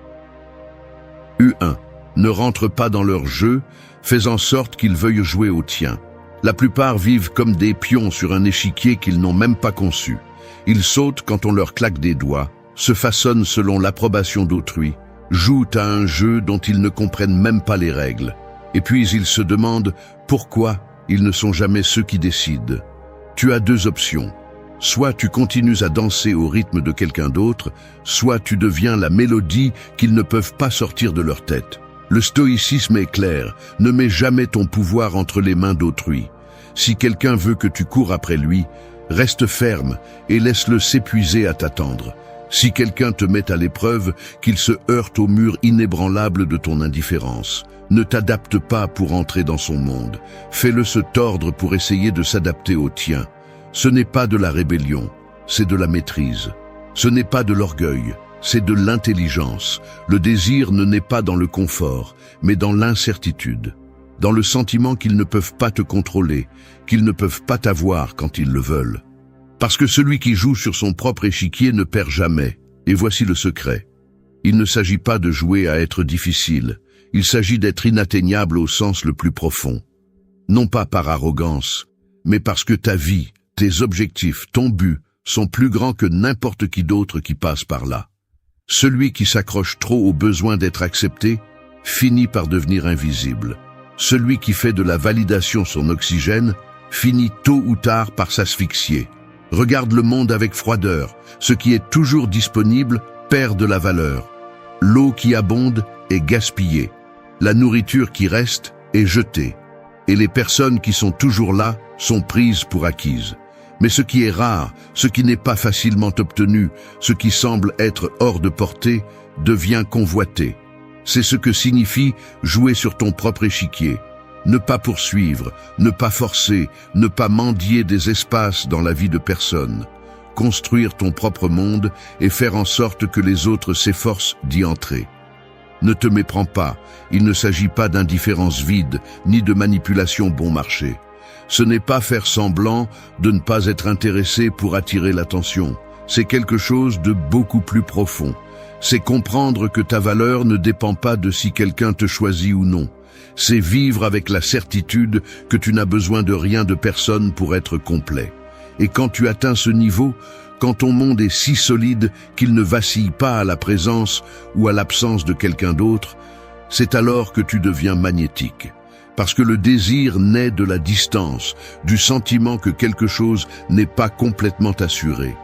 U1. Ne rentre pas dans leur jeu, fais en sorte qu'ils veuillent jouer au tien. La plupart vivent comme des pions sur un échiquier qu'ils n'ont même pas conçu. Ils sautent quand on leur claque des doigts, se façonnent selon l'approbation d'autrui, jouent à un jeu dont ils ne comprennent même pas les règles. Et puis ils se demandent pourquoi ils ne sont jamais ceux qui décident. Tu as deux options. Soit tu continues à danser au rythme de quelqu'un d'autre, soit tu deviens la mélodie qu'ils ne peuvent pas sortir de leur tête. Le stoïcisme est clair, ne mets jamais ton pouvoir entre les mains d'autrui. Si quelqu'un veut que tu cours après lui, reste ferme et laisse-le s'épuiser à t'attendre. Si quelqu'un te met à l'épreuve, qu'il se heurte au mur inébranlable de ton indifférence. Ne t'adapte pas pour entrer dans son monde. Fais-le se tordre pour essayer de s'adapter au tien. Ce n'est pas de la rébellion, c'est de la maîtrise. Ce n'est pas de l'orgueil, c'est de l'intelligence. Le désir ne naît pas dans le confort, mais dans l'incertitude. Dans le sentiment qu'ils ne peuvent pas te contrôler, qu'ils ne peuvent pas t'avoir quand ils le veulent. Parce que celui qui joue sur son propre échiquier ne perd jamais. Et voici le secret. Il ne s'agit pas de jouer à être difficile. Il s'agit d'être inatteignable au sens le plus profond. Non pas par arrogance, mais parce que ta vie, tes objectifs, ton but, sont plus grands que n'importe qui d'autre qui passe par là. Celui qui s'accroche trop au besoin d'être accepté finit par devenir invisible. Celui qui fait de la validation son oxygène finit tôt ou tard par s'asphyxier. Regarde le monde avec froideur. Ce qui est toujours disponible perd de la valeur. L'eau qui abonde est gaspillée. La nourriture qui reste est jetée. Et les personnes qui sont toujours là sont prises pour acquises. Mais ce qui est rare, ce qui n'est pas facilement obtenu, ce qui semble être hors de portée, devient convoité. C'est ce que signifie jouer sur ton propre échiquier. Ne pas poursuivre, ne pas forcer, ne pas mendier des espaces dans la vie de personne. Construire ton propre monde et faire en sorte que les autres s'efforcent d'y entrer. Ne te méprends pas, il ne s'agit pas d'indifférence vide, ni de manipulation bon marché. Ce n'est pas faire semblant de ne pas être intéressé pour attirer l'attention. C'est quelque chose de beaucoup plus profond. C'est comprendre que ta valeur ne dépend pas de si quelqu'un te choisit ou non. C'est vivre avec la certitude que tu n'as besoin de rien de personne pour être complet. Et quand tu atteins ce niveau, quand ton monde est si solide qu'il ne vacille pas à la présence ou à l'absence de quelqu'un d'autre, c'est alors que tu deviens magnétique. Parce que le désir naît de la distance, du sentiment que quelque chose n'est pas complètement assuré.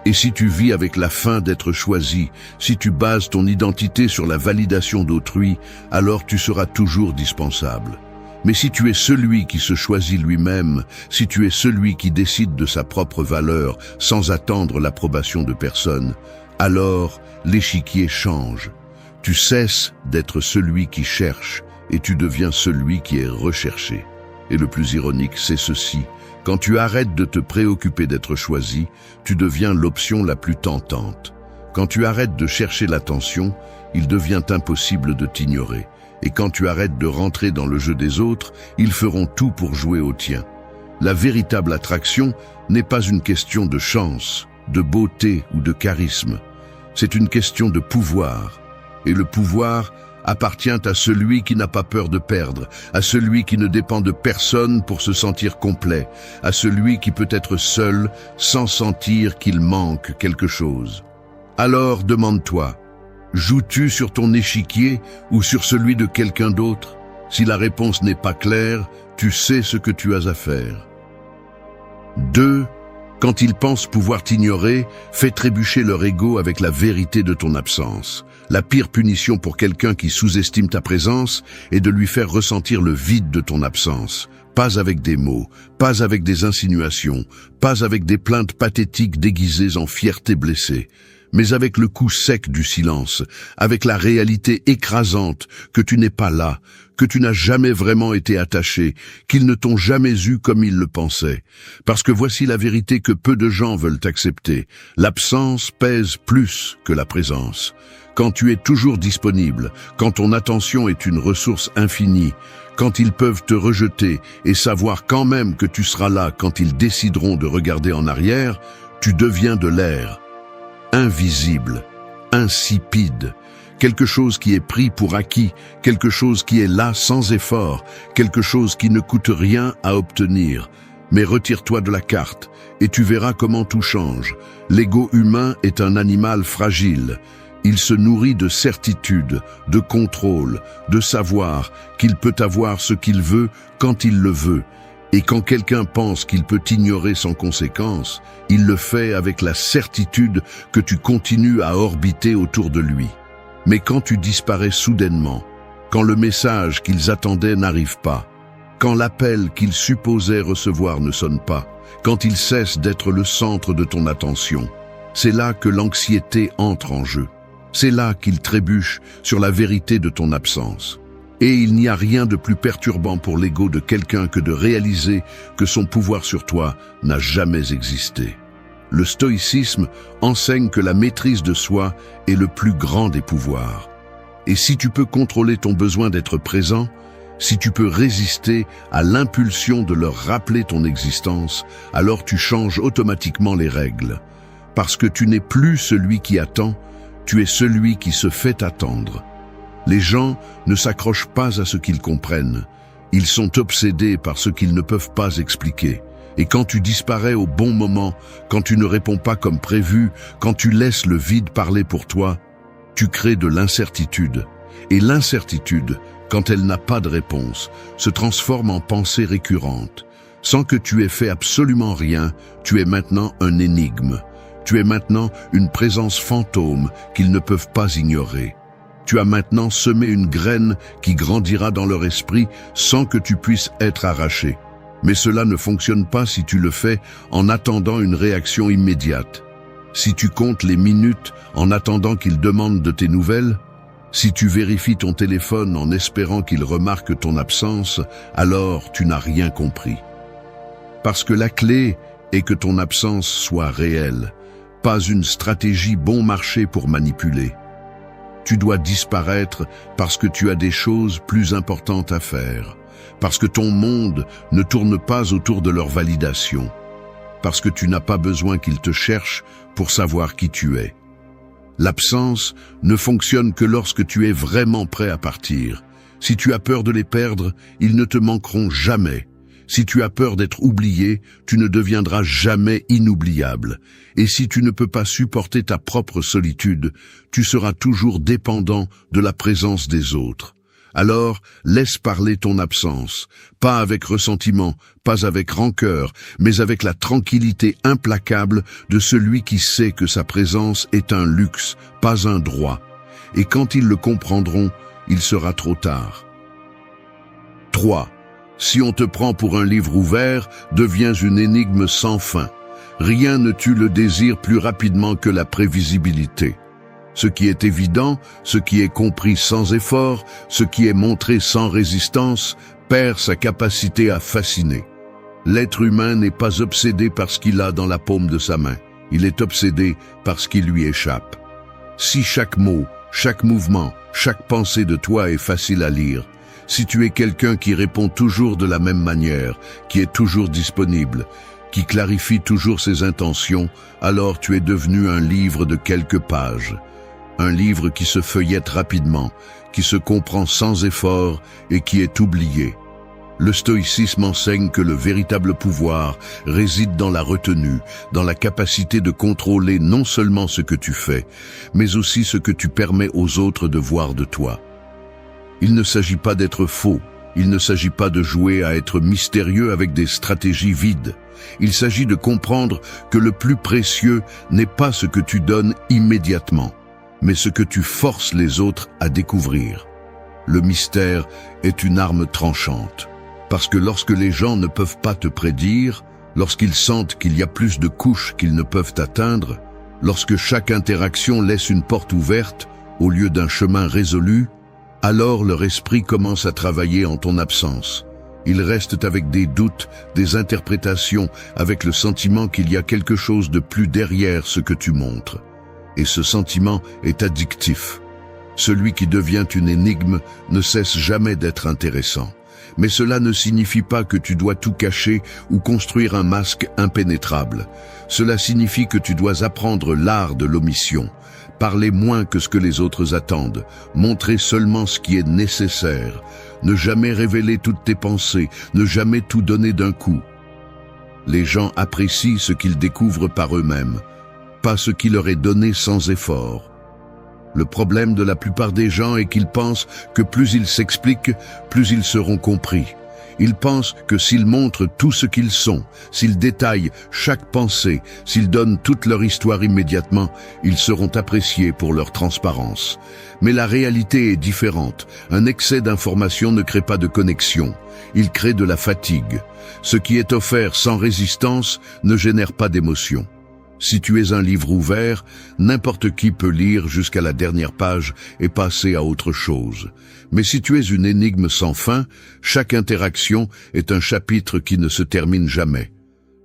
Et si tu vis avec la faim d'être choisi, si tu bases ton identité sur la validation d'autrui, alors tu seras toujours dispensable. Mais si tu es celui qui se choisit lui-même, si tu es celui qui décide de sa propre valeur sans attendre l'approbation de personne, alors l'échiquier change. Tu cesses d'être celui qui cherche et tu deviens celui qui est recherché. Et le plus ironique, c'est ceci. Quand tu arrêtes de te préoccuper d'être choisi, tu deviens l'option la plus tentante. Quand tu arrêtes de chercher l'attention, il devient impossible de t'ignorer. Et quand tu arrêtes de rentrer dans le jeu des autres, ils feront tout pour jouer au tien. La véritable attraction n'est pas une question de chance, de beauté ou de charisme. C'est une question de pouvoir. Et le pouvoir appartient à celui qui n'a pas peur de perdre, à celui qui ne dépend de personne pour se sentir complet, à celui qui peut être seul sans sentir qu'il manque quelque chose. Alors demande-toi, joues-tu sur ton échiquier ou sur celui de quelqu'un d'autre? Si la réponse n'est pas claire, tu sais ce que tu as à faire. 2. Quand ils pensent pouvoir t'ignorer, fais trébucher leur ego avec la vérité de ton absence. La pire punition pour quelqu'un qui sous-estime ta présence est de lui faire ressentir le vide de ton absence. Pas avec des mots, pas avec des insinuations, pas avec des plaintes pathétiques déguisées en fierté blessée, mais avec le coup sec du silence, avec la réalité écrasante que tu n'es pas là, que tu n'as jamais vraiment été attaché, qu'ils ne t'ont jamais eu comme ils le pensaient. Parce que voici la vérité que peu de gens veulent accepter. L'absence pèse plus que la présence. Quand tu es toujours disponible, quand ton attention est une ressource infinie, quand ils peuvent te rejeter et savoir quand même que tu seras là quand ils décideront de regarder en arrière, tu deviens de l'air. Invisible, insipide, quelque chose qui est pris pour acquis, quelque chose qui est là sans effort, quelque chose qui ne coûte rien à obtenir. Mais retire-toi de la carte et tu verras comment tout change. L'ego humain est un animal fragile. Il se nourrit de certitude, de contrôle, de savoir qu'il peut avoir ce qu'il veut quand il le veut. Et quand quelqu'un pense qu'il peut t'ignorer sans conséquence, il le fait avec la certitude que tu continues à orbiter autour de lui. Mais quand tu disparais soudainement, quand le message qu'ils attendaient n'arrive pas, quand l'appel qu'ils supposaient recevoir ne sonne pas, quand il cesse d'être le centre de ton attention, c'est là que l'anxiété entre en jeu. C'est là qu'il trébuche sur la vérité de ton absence. Et il n'y a rien de plus perturbant pour l'ego de quelqu'un que de réaliser que son pouvoir sur toi n'a jamais existé. Le stoïcisme enseigne que la maîtrise de soi est le plus grand des pouvoirs. Et si tu peux contrôler ton besoin d'être présent, si tu peux résister à l'impulsion de leur rappeler ton existence, alors tu changes automatiquement les règles. Parce que tu n'es plus celui qui attend, tu es celui qui se fait attendre. Les gens ne s'accrochent pas à ce qu'ils comprennent. Ils sont obsédés par ce qu'ils ne peuvent pas expliquer. Et quand tu disparais au bon moment, quand tu ne réponds pas comme prévu, quand tu laisses le vide parler pour toi, tu crées de l'incertitude. Et l'incertitude, quand elle n'a pas de réponse, se transforme en pensée récurrente. Sans que tu aies fait absolument rien, tu es maintenant un énigme. Tu es maintenant une présence fantôme qu'ils ne peuvent pas ignorer. Tu as maintenant semé une graine qui grandira dans leur esprit sans que tu puisses être arraché. Mais cela ne fonctionne pas si tu le fais en attendant une réaction immédiate. Si tu comptes les minutes en attendant qu'ils demandent de tes nouvelles, si tu vérifies ton téléphone en espérant qu'ils remarquent ton absence, alors tu n'as rien compris. Parce que la clé est que ton absence soit réelle, pas une stratégie bon marché pour manipuler. Tu dois disparaître parce que tu as des choses plus importantes à faire, parce que ton monde ne tourne pas autour de leur validation, parce que tu n'as pas besoin qu'ils te cherchent pour savoir qui tu es. L'absence ne fonctionne que lorsque tu es vraiment prêt à partir. Si tu as peur de les perdre, ils ne te manqueront jamais. Si tu as peur d'être oublié, tu ne deviendras jamais inoubliable. Et si tu ne peux pas supporter ta propre solitude, tu seras toujours dépendant de la présence des autres. Alors, laisse parler ton absence, pas avec ressentiment, pas avec rancœur, mais avec la tranquillité implacable de celui qui sait que sa présence est un luxe, pas un droit. Et quand ils le comprendront, il sera trop tard. 3. Si on te prend pour un livre ouvert, deviens une énigme sans fin. Rien ne tue le désir plus rapidement que la prévisibilité. Ce qui est évident, ce qui est compris sans effort, ce qui est montré sans résistance, perd sa capacité à fasciner. L'être humain n'est pas obsédé par ce qu'il a dans la paume de sa main. Il est obsédé par ce qui lui échappe. Si chaque mot, chaque mouvement, chaque pensée de toi est facile à lire, si tu es quelqu'un qui répond toujours de la même manière, qui est toujours disponible, qui clarifie toujours ses intentions, alors tu es devenu un livre de quelques pages. Un livre qui se feuillette rapidement, qui se comprend sans effort et qui est oublié. Le stoïcisme enseigne que le véritable pouvoir réside dans la retenue, dans la capacité de contrôler non seulement ce que tu fais, mais aussi ce que tu permets aux autres de voir de toi. Il ne s'agit pas d'être faux, il ne s'agit pas de jouer à être mystérieux avec des stratégies vides. Il s'agit de comprendre que le plus précieux n'est pas ce que tu donnes immédiatement, mais ce que tu forces les autres à découvrir. Le mystère est une arme tranchante, parce que lorsque les gens ne peuvent pas te prédire, lorsqu'ils sentent qu'il y a plus de couches qu'ils ne peuvent atteindre, lorsque chaque interaction laisse une porte ouverte au lieu d'un chemin résolu, alors leur esprit commence à travailler en ton absence. Ils restent avec des doutes, des interprétations, avec le sentiment qu'il y a quelque chose de plus derrière ce que tu montres. Et ce sentiment est addictif. Celui qui devient une énigme ne cesse jamais d'être intéressant. Mais cela ne signifie pas que tu dois tout cacher ou construire un masque impénétrable. Cela signifie que tu dois apprendre l'art de l'omission. Parler moins que ce que les autres attendent, montrer seulement ce qui est nécessaire, ne jamais révéler toutes tes pensées, ne jamais tout donner d'un coup. Les gens apprécient ce qu'ils découvrent par eux-mêmes, pas ce qui leur est donné sans effort. Le problème de la plupart des gens est qu'ils pensent que plus ils s'expliquent, plus ils seront compris. Ils pensent que s'ils montrent tout ce qu'ils sont, s'ils détaillent chaque pensée, s'ils donnent toute leur histoire immédiatement, ils seront appréciés pour leur transparence. Mais la réalité est différente. Un excès d'information ne crée pas de connexion. Il crée de la fatigue. Ce qui est offert sans résistance ne génère pas d'émotion. Si tu es un livre ouvert, n'importe qui peut lire jusqu'à la dernière page et passer à autre chose. Mais si tu es une énigme sans fin, chaque interaction est un chapitre qui ne se termine jamais.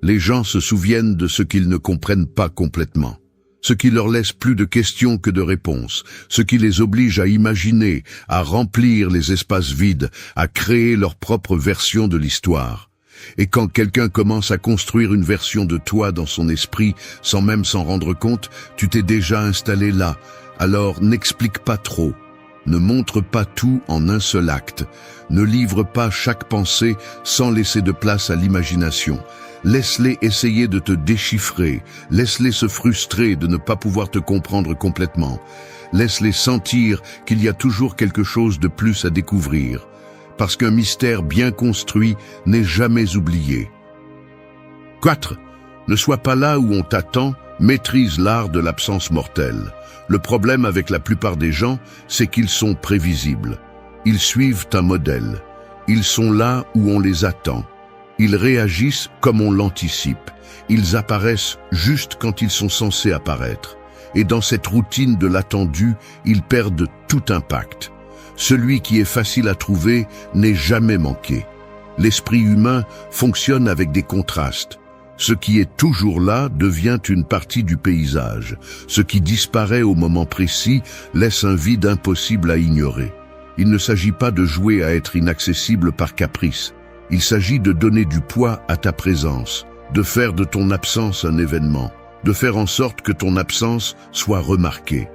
Les gens se souviennent de ce qu'ils ne comprennent pas complètement. Ce qui leur laisse plus de questions que de réponses, ce qui les oblige à imaginer, à remplir les espaces vides, à créer leur propre version de l'histoire. Et quand quelqu'un commence à construire une version de toi dans son esprit, sans même s'en rendre compte, tu t'es déjà installé là. Alors n'explique pas trop. Ne montre pas tout en un seul acte. Ne livre pas chaque pensée sans laisser de place à l'imagination. Laisse-les essayer de te déchiffrer. Laisse-les se frustrer de ne pas pouvoir te comprendre complètement. Laisse-les sentir qu'il y a toujours quelque chose de plus à découvrir. Parce qu'un mystère bien construit n'est jamais oublié. 4. Ne sois pas là où on t'attend, maîtrise l'art de l'absence mortelle. Le problème avec la plupart des gens, c'est qu'ils sont prévisibles. Ils suivent un modèle. Ils sont là où on les attend. Ils réagissent comme on l'anticipe. Ils apparaissent juste quand ils sont censés apparaître. Et dans cette routine de l'attendu, ils perdent tout impact. Celui qui est facile à trouver n'est jamais manqué. L'esprit humain fonctionne avec des contrastes. Ce qui est toujours là devient une partie du paysage. Ce qui disparaît au moment précis laisse un vide impossible à ignorer. Il ne s'agit pas de jouer à être inaccessible par caprice. Il s'agit de donner du poids à ta présence, de faire de ton absence un événement, de faire en sorte que ton absence soit remarquée.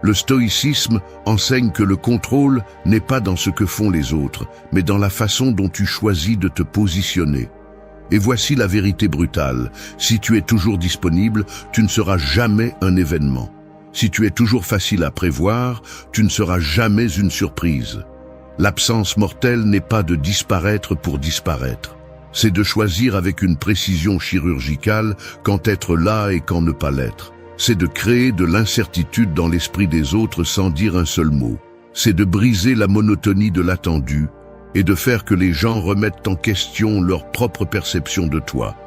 Le stoïcisme enseigne que le contrôle n'est pas dans ce que font les autres, mais dans la façon dont tu choisis de te positionner. Et voici la vérité brutale. Si tu es toujours disponible, tu ne seras jamais un événement. Si tu es toujours facile à prévoir, tu ne seras jamais une surprise. L'absence mortelle n'est pas de disparaître pour disparaître. C'est de choisir avec une précision chirurgicale quand être là et quand ne pas l'être. C'est de créer de l'incertitude dans l'esprit des autres sans dire un seul mot. C'est de briser la monotonie de l'attendu et de faire que les gens remettent en question leur propre perception de toi.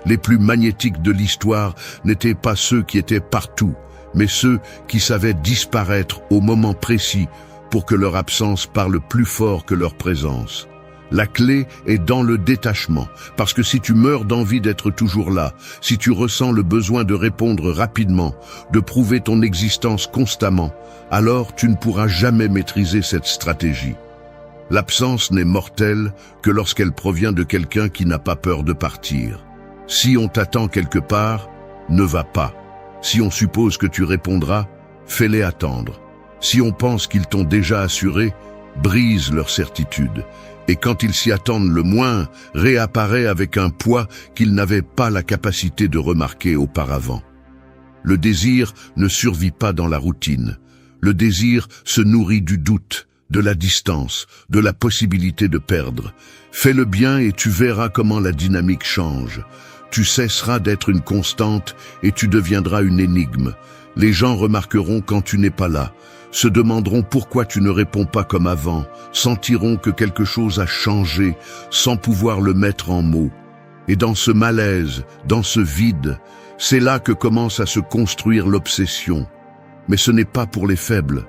Les plus magnétiques de l'histoire n'étaient pas ceux qui étaient partout, mais ceux qui savaient disparaître au moment précis pour que leur absence parle plus fort que leur présence. La clé est dans le détachement, parce que si tu meurs d'envie d'être toujours là, si tu ressens le besoin de répondre rapidement, de prouver ton existence constamment, alors tu ne pourras jamais maîtriser cette stratégie. L'absence n'est mortelle que lorsqu'elle provient de quelqu'un qui n'a pas peur de partir. Si on t'attend quelque part, ne va pas. Si on suppose que tu répondras, fais-les attendre. Si on pense qu'ils t'ont déjà assuré, brise leur certitude. Et quand ils s'y attendent le moins, réapparaît avec un poids qu'ils n'avaient pas la capacité de remarquer auparavant. Le désir ne survit pas dans la routine. Le désir se nourrit du doute, de la distance, de la possibilité de perdre. Fais le bien et tu verras comment la dynamique change. Tu cesseras d'être une constante et tu deviendras une énigme. Les gens remarqueront quand tu n'es pas là, se demanderont pourquoi tu ne réponds pas comme avant, sentiront que quelque chose a changé sans pouvoir le mettre en mots. Et dans ce malaise, dans ce vide, c'est là que commence à se construire l'obsession. Mais ce n'est pas pour les faibles.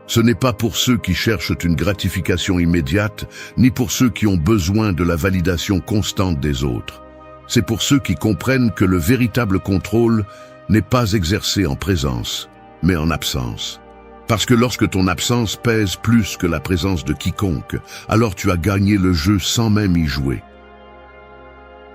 Ce n'est pas pour ceux qui cherchent une gratification immédiate, ni pour ceux qui ont besoin de la validation constante des autres. C'est pour ceux qui comprennent que le véritable contrôle n'est pas exercé en présence, mais en absence. Parce que lorsque ton absence pèse plus que la présence de quiconque, alors tu as gagné le jeu sans même y jouer.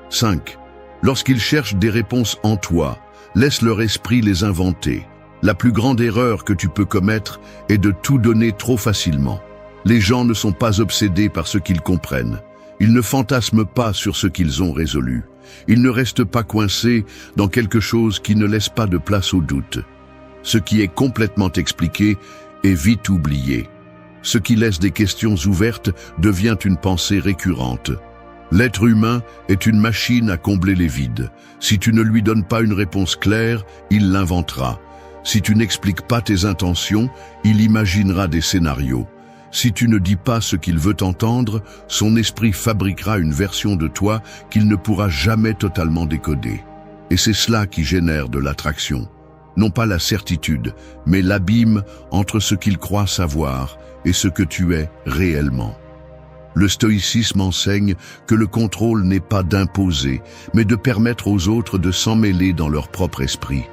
5. Lorsqu'ils cherchent des réponses en toi, laisse leur esprit les inventer. La plus grande erreur que tu peux commettre est de tout donner trop facilement. Les gens ne sont pas obsédés par ce qu'ils comprennent. Ils ne fantasment pas sur ce qu'ils ont résolu. Ils ne restent pas coincés dans quelque chose qui ne laisse pas de place au doute. Ce qui est complètement expliqué est vite oublié. Ce qui laisse des questions ouvertes devient une pensée récurrente. L'être humain est une machine à combler les vides. Si tu ne lui donnes pas une réponse claire, il l'inventera. Si tu n'expliques pas tes intentions, il imaginera des scénarios. Si tu ne dis pas ce qu'il veut entendre, son esprit fabriquera une version de toi qu'il ne pourra jamais totalement décoder. Et c'est cela qui génère de l'attraction. Non pas la certitude, mais l'abîme entre ce qu'il croit savoir et ce que tu es réellement. Le stoïcisme enseigne que le contrôle n'est pas d'imposer, mais de permettre aux autres de s'emmêler dans leur propre esprit.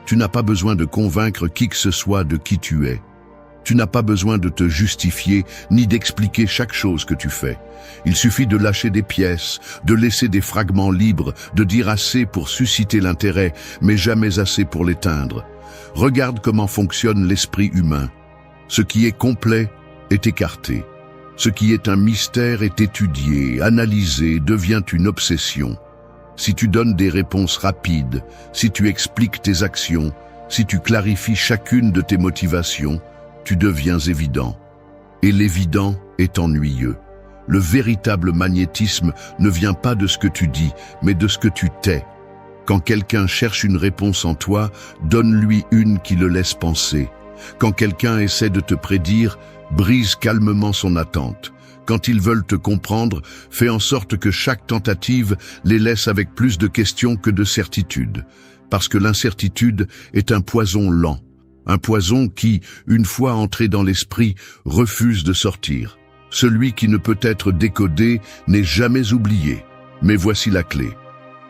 Tu n'as pas besoin de convaincre qui que ce soit de qui tu es. Tu n'as pas besoin de te justifier ni d'expliquer chaque chose que tu fais. Il suffit de lâcher des pièces, de laisser des fragments libres, de dire assez pour susciter l'intérêt, mais jamais assez pour l'éteindre. Regarde comment fonctionne l'esprit humain. Ce qui est complet est écarté. Ce qui est un mystère est étudié, analysé, devient une obsession. Si tu donnes des réponses rapides, si tu expliques tes actions, si tu clarifies chacune de tes motivations, tu deviens évident. Et l'évident est ennuyeux. Le véritable magnétisme ne vient pas de ce que tu dis, mais de ce que tu tais. Quand quelqu'un cherche une réponse en toi, donne-lui une qui le laisse penser. Quand quelqu'un essaie de te prédire, brise calmement son attente. Quand ils veulent te comprendre, fais en sorte que chaque tentative les laisse avec plus de questions que de certitudes. Parce que l'incertitude est un poison lent. Un poison qui, une fois entré dans l'esprit, refuse de sortir. Celui qui ne peut être décodé n'est jamais oublié. Mais voici la clé.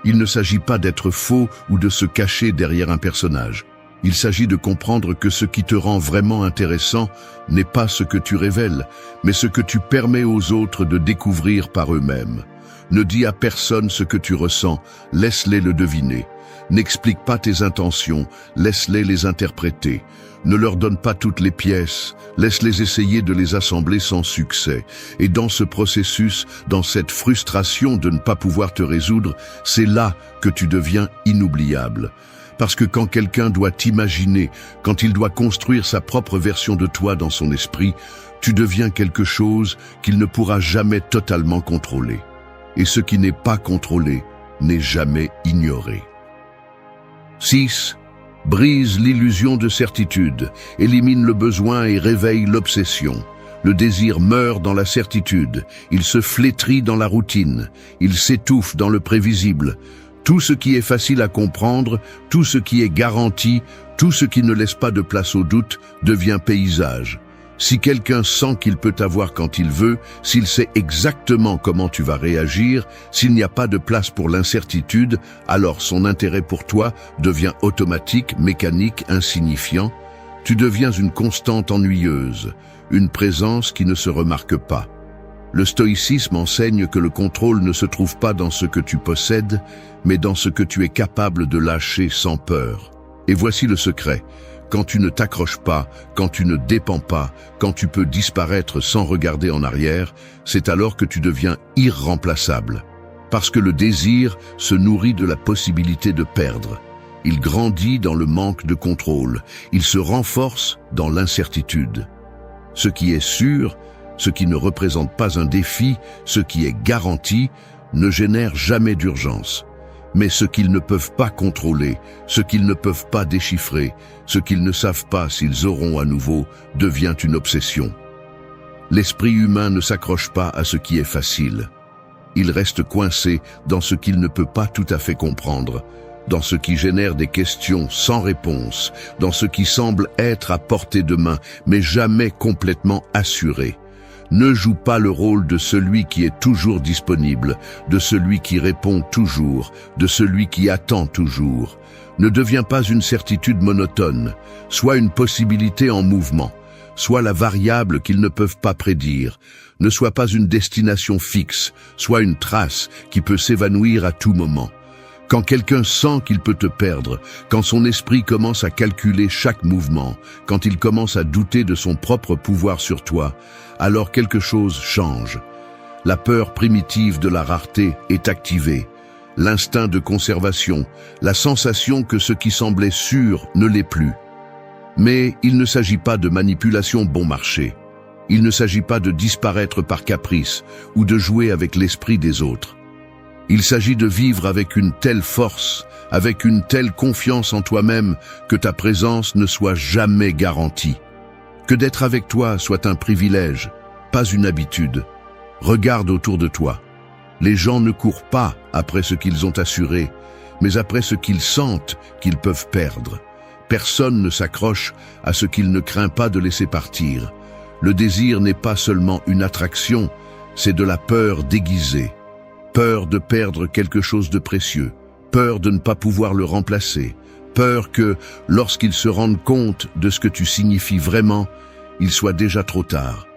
Il ne s'agit pas d'être faux ou de se cacher derrière un personnage. Il s'agit de comprendre que ce qui te rend vraiment intéressant n'est pas ce que tu révèles, mais ce que tu permets aux autres de découvrir par eux-mêmes. Ne dis à personne ce que tu ressens, laisse-les le deviner. N'explique pas tes intentions, laisse-les les interpréter. Ne leur donne pas toutes les pièces, laisse-les essayer de les assembler sans succès. Et dans ce processus, dans cette frustration de ne pas pouvoir te résoudre, c'est là que tu deviens inoubliable. Parce que quand quelqu'un doit t'imaginer, quand il doit construire sa propre version de toi dans son esprit, tu deviens quelque chose qu'il ne pourra jamais totalement contrôler. Et ce qui n'est pas contrôlé n'est jamais ignoré. 6. Brise l'illusion de certitude, élimine le besoin et réveille l'obsession. Le désir meurt dans la certitude, il se flétrit dans la routine, il s'étouffe dans le prévisible. Tout ce qui est facile à comprendre, tout ce qui est garanti, tout ce qui ne laisse pas de place au doute devient paysage. Si quelqu'un sent qu'il peut t'avoir quand il veut, s'il sait exactement comment tu vas réagir, s'il n'y a pas de place pour l'incertitude, alors son intérêt pour toi devient automatique, mécanique, insignifiant. Tu deviens une constante ennuyeuse, une présence qui ne se remarque pas. Le stoïcisme enseigne que le contrôle ne se trouve pas dans ce que tu possèdes, mais dans ce que tu es capable de lâcher sans peur. Et voici le secret. Quand tu ne t'accroches pas, quand tu ne dépends pas, quand tu peux disparaître sans regarder en arrière, c'est alors que tu deviens irremplaçable. Parce que le désir se nourrit de la possibilité de perdre. Il grandit dans le manque de contrôle. Il se renforce dans l'incertitude. Ce qui est sûr, ce qui ne représente pas un défi, ce qui est garanti, ne génère jamais d'urgence. Mais ce qu'ils ne peuvent pas contrôler, ce qu'ils ne peuvent pas déchiffrer, ce qu'ils ne savent pas s'ils auront à nouveau, devient une obsession. L'esprit humain ne s'accroche pas à ce qui est facile. Il reste coincé dans ce qu'il ne peut pas tout à fait comprendre, dans ce qui génère des questions sans réponse, dans ce qui semble être à portée de main, mais jamais complètement assuré. Ne joue pas le rôle de celui qui est toujours disponible, de celui qui répond toujours, de celui qui attend toujours. Ne deviens pas une certitude monotone, sois une possibilité en mouvement, sois la variable qu'ils ne peuvent pas prédire. Ne sois pas une destination fixe, sois une trace qui peut s'évanouir à tout moment. Quand quelqu'un sent qu'il peut te perdre, quand son esprit commence à calculer chaque mouvement, quand il commence à douter de son propre pouvoir sur toi, alors quelque chose change. La peur primitive de la rareté est activée. L'instinct de conservation, la sensation que ce qui semblait sûr ne l'est plus. Mais il ne s'agit pas de manipulation bon marché. Il ne s'agit pas de disparaître par caprice ou de jouer avec l'esprit des autres. Il s'agit de vivre avec une telle force, avec une telle confiance en toi-même que ta présence ne soit jamais garantie. Que d'être avec toi soit un privilège, pas une habitude. Regarde autour de toi. Les gens ne courent pas après ce qu'ils ont assuré, mais après ce qu'ils sentent qu'ils peuvent perdre. Personne ne s'accroche à ce qu'il ne craint pas de laisser partir. Le désir n'est pas seulement une attraction, c'est de la peur déguisée. Peur de perdre quelque chose de précieux, peur de ne pas pouvoir le remplacer, peur que, lorsqu'ils se rendent compte de ce que tu signifies vraiment, il soit déjà trop tard.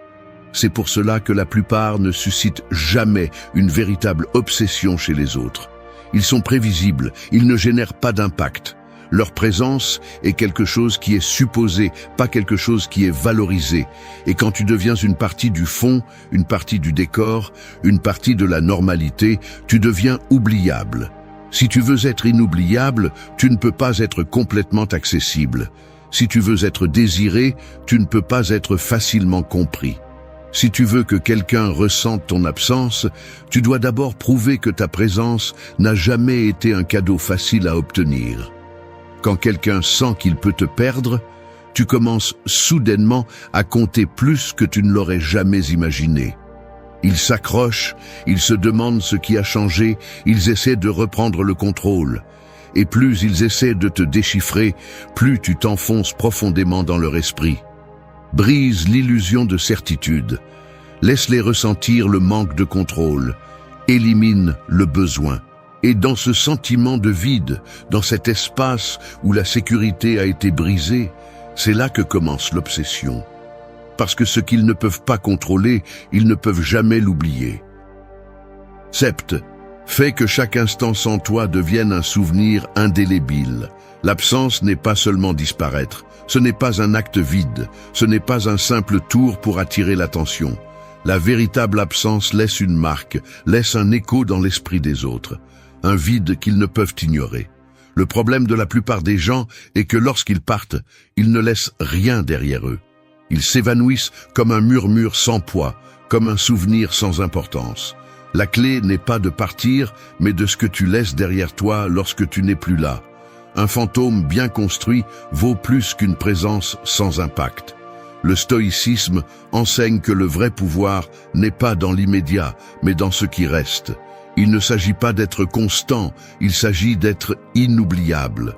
C'est pour cela que la plupart ne suscitent jamais une véritable obsession chez les autres. Ils sont prévisibles, ils ne génèrent pas d'impact. Leur présence est quelque chose qui est supposé, pas quelque chose qui est valorisé. Et quand tu deviens une partie du fond, une partie du décor, une partie de la normalité, tu deviens oubliable. Si tu veux être inoubliable, tu ne peux pas être complètement accessible. Si tu veux être désiré, tu ne peux pas être facilement compris. Si tu veux que quelqu'un ressente ton absence, tu dois d'abord prouver que ta présence n'a jamais été un cadeau facile à obtenir. Quand quelqu'un sent qu'il peut te perdre, tu commences soudainement à compter plus que tu ne l'aurais jamais imaginé. Ils s'accrochent, ils se demandent ce qui a changé, ils essaient de reprendre le contrôle. Et plus ils essaient de te déchiffrer, plus tu t'enfonces profondément dans leur esprit. Brise l'illusion de certitude. Laisse-les ressentir le manque de contrôle. Élimine le besoin. Et dans ce sentiment de vide, dans cet espace où la sécurité a été brisée, c'est là que commence l'obsession. Parce que ce qu'ils ne peuvent pas contrôler, ils ne peuvent jamais l'oublier. Sept, fais que chaque instant sans toi devienne un souvenir indélébile. L'absence n'est pas seulement disparaître, ce n'est pas un acte vide, ce n'est pas un simple tour pour attirer l'attention. La véritable absence laisse une marque, laisse un écho dans l'esprit des autres. Un vide qu'ils ne peuvent ignorer. Le problème de la plupart des gens est que lorsqu'ils partent, ils ne laissent rien derrière eux. Ils s'évanouissent comme un murmure sans poids, comme un souvenir sans importance. La clé n'est pas de partir, mais de ce que tu laisses derrière toi lorsque tu n'es plus là. Un fantôme bien construit vaut plus qu'une présence sans impact. Le stoïcisme enseigne que le vrai pouvoir n'est pas dans l'immédiat, mais dans ce qui reste. Il ne s'agit pas d'être constant, il s'agit d'être inoubliable.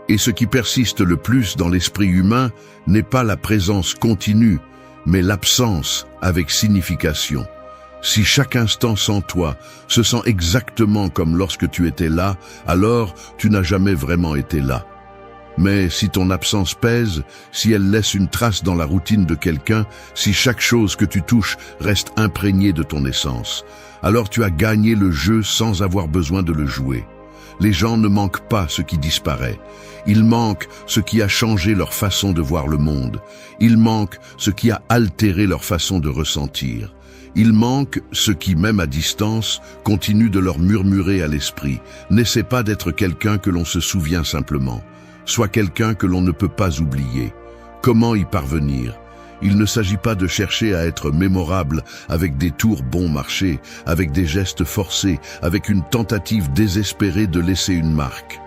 Et ce qui persiste le plus dans l'esprit humain n'est pas la présence continue, mais l'absence avec signification. Si chaque instant sans toi se sent exactement comme lorsque tu étais là, alors tu n'as jamais vraiment été là. Mais si ton absence pèse, si elle laisse une trace dans la routine de quelqu'un, si chaque chose que tu touches reste imprégnée de ton essence, alors tu as gagné le jeu sans avoir besoin de le jouer. Les gens ne manquent pas ce qui disparaît. Ils manquent ce qui a changé leur façon de voir le monde. Ils manquent ce qui a altéré leur façon de ressentir. Ils manquent ce qui, même à distance, continue de leur murmurer à l'esprit. N'essaie pas d'être quelqu'un que l'on se souvient simplement. Sois quelqu'un que l'on ne peut pas oublier. Comment y parvenir ? Il ne s'agit pas de chercher à être mémorable avec des tours bon marché, avec des gestes forcés, avec une tentative désespérée de laisser une marque.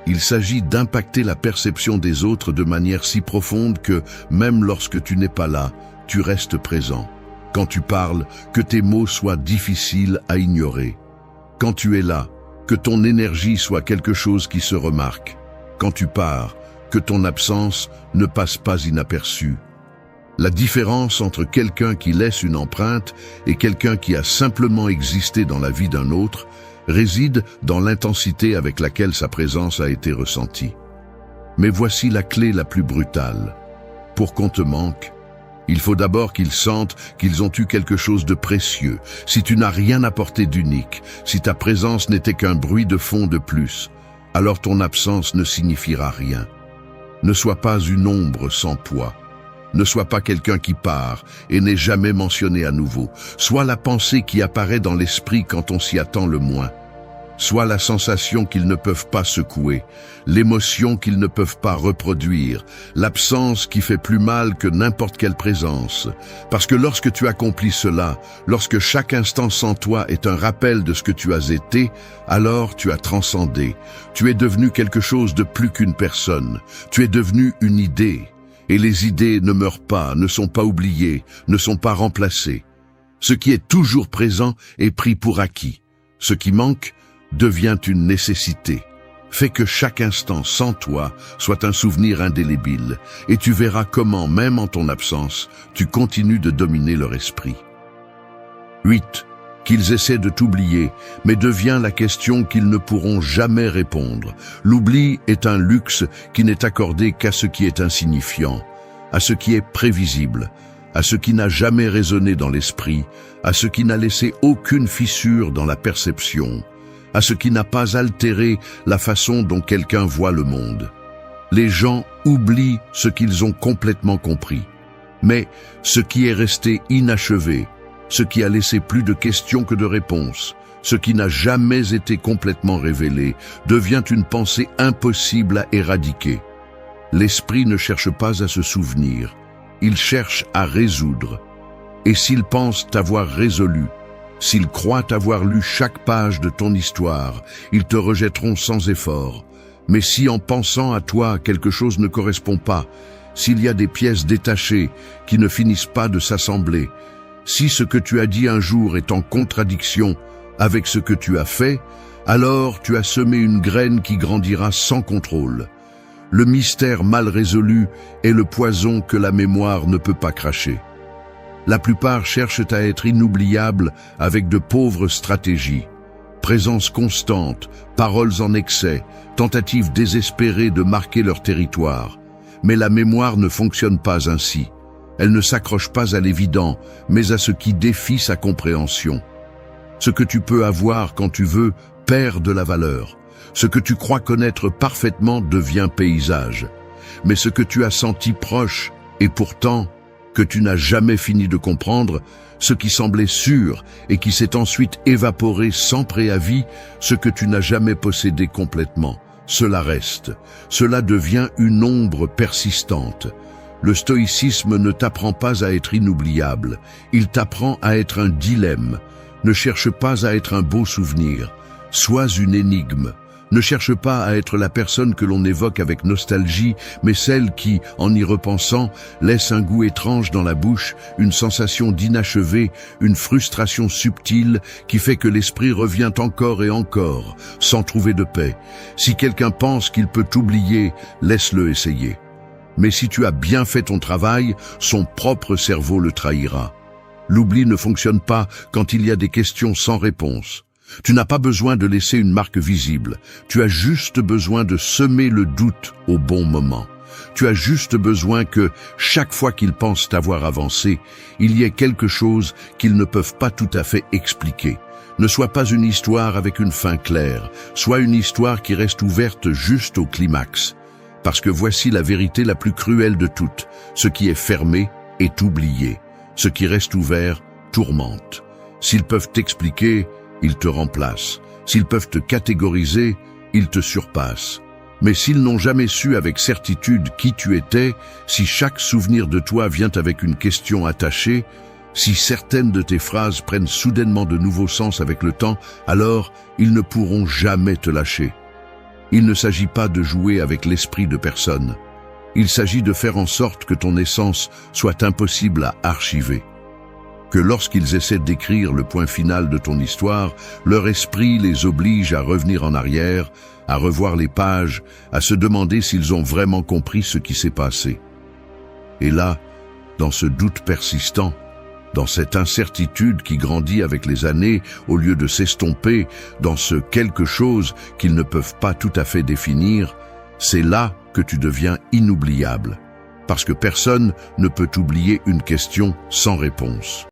Il s'agit d'impacter la perception des autres de manière si profonde que, même lorsque tu n'es pas là, tu restes présent. Quand tu parles, que tes mots soient difficiles à ignorer. Quand tu es là, que ton énergie soit quelque chose qui se remarque. Quand tu pars, que ton absence ne passe pas inaperçue. La différence entre quelqu'un qui laisse une empreinte et quelqu'un qui a simplement existé dans la vie d'un autre réside dans l'intensité avec laquelle sa présence a été ressentie. Mais voici la clé la plus brutale. Pour qu'on te manque, il faut d'abord qu'ils sentent qu'ils ont eu quelque chose de précieux. Si tu n'as rien apporté d'unique, si ta présence n'était qu'un bruit de fond de plus, alors ton absence ne signifiera rien. Ne sois pas une ombre sans poids. Ne sois pas quelqu'un qui part et n'est jamais mentionné à nouveau. Sois la pensée qui apparaît dans l'esprit quand on s'y attend le moins. soit la sensation qu'ils ne peuvent pas secouer, l'émotion qu'ils ne peuvent pas reproduire, l'absence qui fait plus mal que n'importe quelle présence. Parce que lorsque tu accomplis cela, lorsque chaque instant sans toi est un rappel de ce que tu as été, alors tu as transcendé. Tu es devenu quelque chose de plus qu'une personne. Tu es devenu une idée. Et les idées ne meurent pas, ne sont pas oubliées, ne sont pas remplacées. Ce qui est toujours présent est pris pour acquis. Ce qui manque devient une nécessité. Fais que chaque instant sans toi soit un souvenir indélébile, et tu verras comment, même en ton absence, tu continues de dominer leur esprit. 8. Qu'ils essaient de t'oublier, mais devient la question qu'ils ne pourront jamais répondre. L'oubli est un luxe qui n'est accordé qu'à ce qui est insignifiant, à ce qui est prévisible, à ce qui n'a jamais résonné dans l'esprit, à ce qui n'a laissé aucune fissure dans la perception, à ce qui n'a pas altéré la façon dont quelqu'un voit le monde. Les gens oublient ce qu'ils ont complètement compris, mais ce qui est resté inachevé, ce qui a laissé plus de questions que de réponses, ce qui n'a jamais été complètement révélé, devient une pensée impossible à éradiquer. L'esprit ne cherche pas à se souvenir, il cherche à résoudre. Et s'ils pensent t'avoir résolu, s'ils croient avoir lu chaque page de ton histoire, ils te rejetteront sans effort. Mais si en pensant à toi quelque chose ne correspond pas, s'il y a des pièces détachées qui ne finissent pas de s'assembler, si ce que tu as dit un jour est en contradiction avec ce que tu as fait, alors tu as semé une graine qui grandira sans contrôle. Le mystère mal résolu est le poison que la mémoire ne peut pas cracher. La plupart cherchent à être inoubliables avec de pauvres stratégies. Présence constante, paroles en excès, tentatives désespérées de marquer leur territoire. Mais la mémoire ne fonctionne pas ainsi. Elle ne s'accroche pas à l'évident, mais à ce qui défie sa compréhension. Ce que tu peux avoir quand tu veux perd de la valeur. Ce que tu crois connaître parfaitement devient paysage. Mais ce que tu as senti proche, et pourtant que tu n'as jamais fini de comprendre, ce qui semblait sûr et qui s'est ensuite évaporé sans préavis, ce que tu n'as jamais possédé complètement, cela reste. Cela devient une ombre persistante. Le stoïcisme ne t'apprend pas à être inoubliable, il t'apprend à être un dilemme. Ne cherche pas à être un beau souvenir, sois une énigme. Ne cherche pas à être la personne que l'on évoque avec nostalgie, mais celle qui, en y repensant, laisse un goût étrange dans la bouche, une sensation d'inachevé, une frustration subtile qui fait que l'esprit revient encore et encore, sans trouver de paix. Si quelqu'un pense qu'il peut t'oublier, laisse-le essayer. Mais si tu as bien fait ton travail, son propre cerveau le trahira. L'oubli ne fonctionne pas quand il y a des questions sans réponse. Tu n'as pas besoin de laisser une marque visible. Tu as juste besoin de semer le doute au bon moment. Tu as juste besoin que, chaque fois qu'ils pensent avoir avancé, il y ait quelque chose qu'ils ne peuvent pas tout à fait expliquer. Ne sois pas une histoire avec une fin claire. Sois une histoire qui reste ouverte juste au climax. Parce que voici la vérité la plus cruelle de toutes. Ce qui est fermé est oublié. Ce qui reste ouvert tourmente. S'ils peuvent t'expliquer, ils te remplacent. S'ils peuvent te catégoriser, ils te surpassent. Mais s'ils n'ont jamais su avec certitude qui tu étais, si chaque souvenir de toi vient avec une question attachée, si certaines de tes phrases prennent soudainement de nouveaux sens avec le temps, alors ils ne pourront jamais te lâcher. Il ne s'agit pas de jouer avec l'esprit de personne. Il s'agit de faire en sorte que ton essence soit impossible à archiver. Que lorsqu'ils essaient d'écrire le point final de ton histoire, leur esprit les oblige à revenir en arrière, à revoir les pages, à se demander s'ils ont vraiment compris ce qui s'est passé. Et là, dans ce doute persistant, dans cette incertitude qui grandit avec les années, au lieu de s'estomper dans ce quelque chose qu'ils ne peuvent pas tout à fait définir, c'est là que tu deviens inoubliable, parce que personne ne peut oublier une question sans réponse.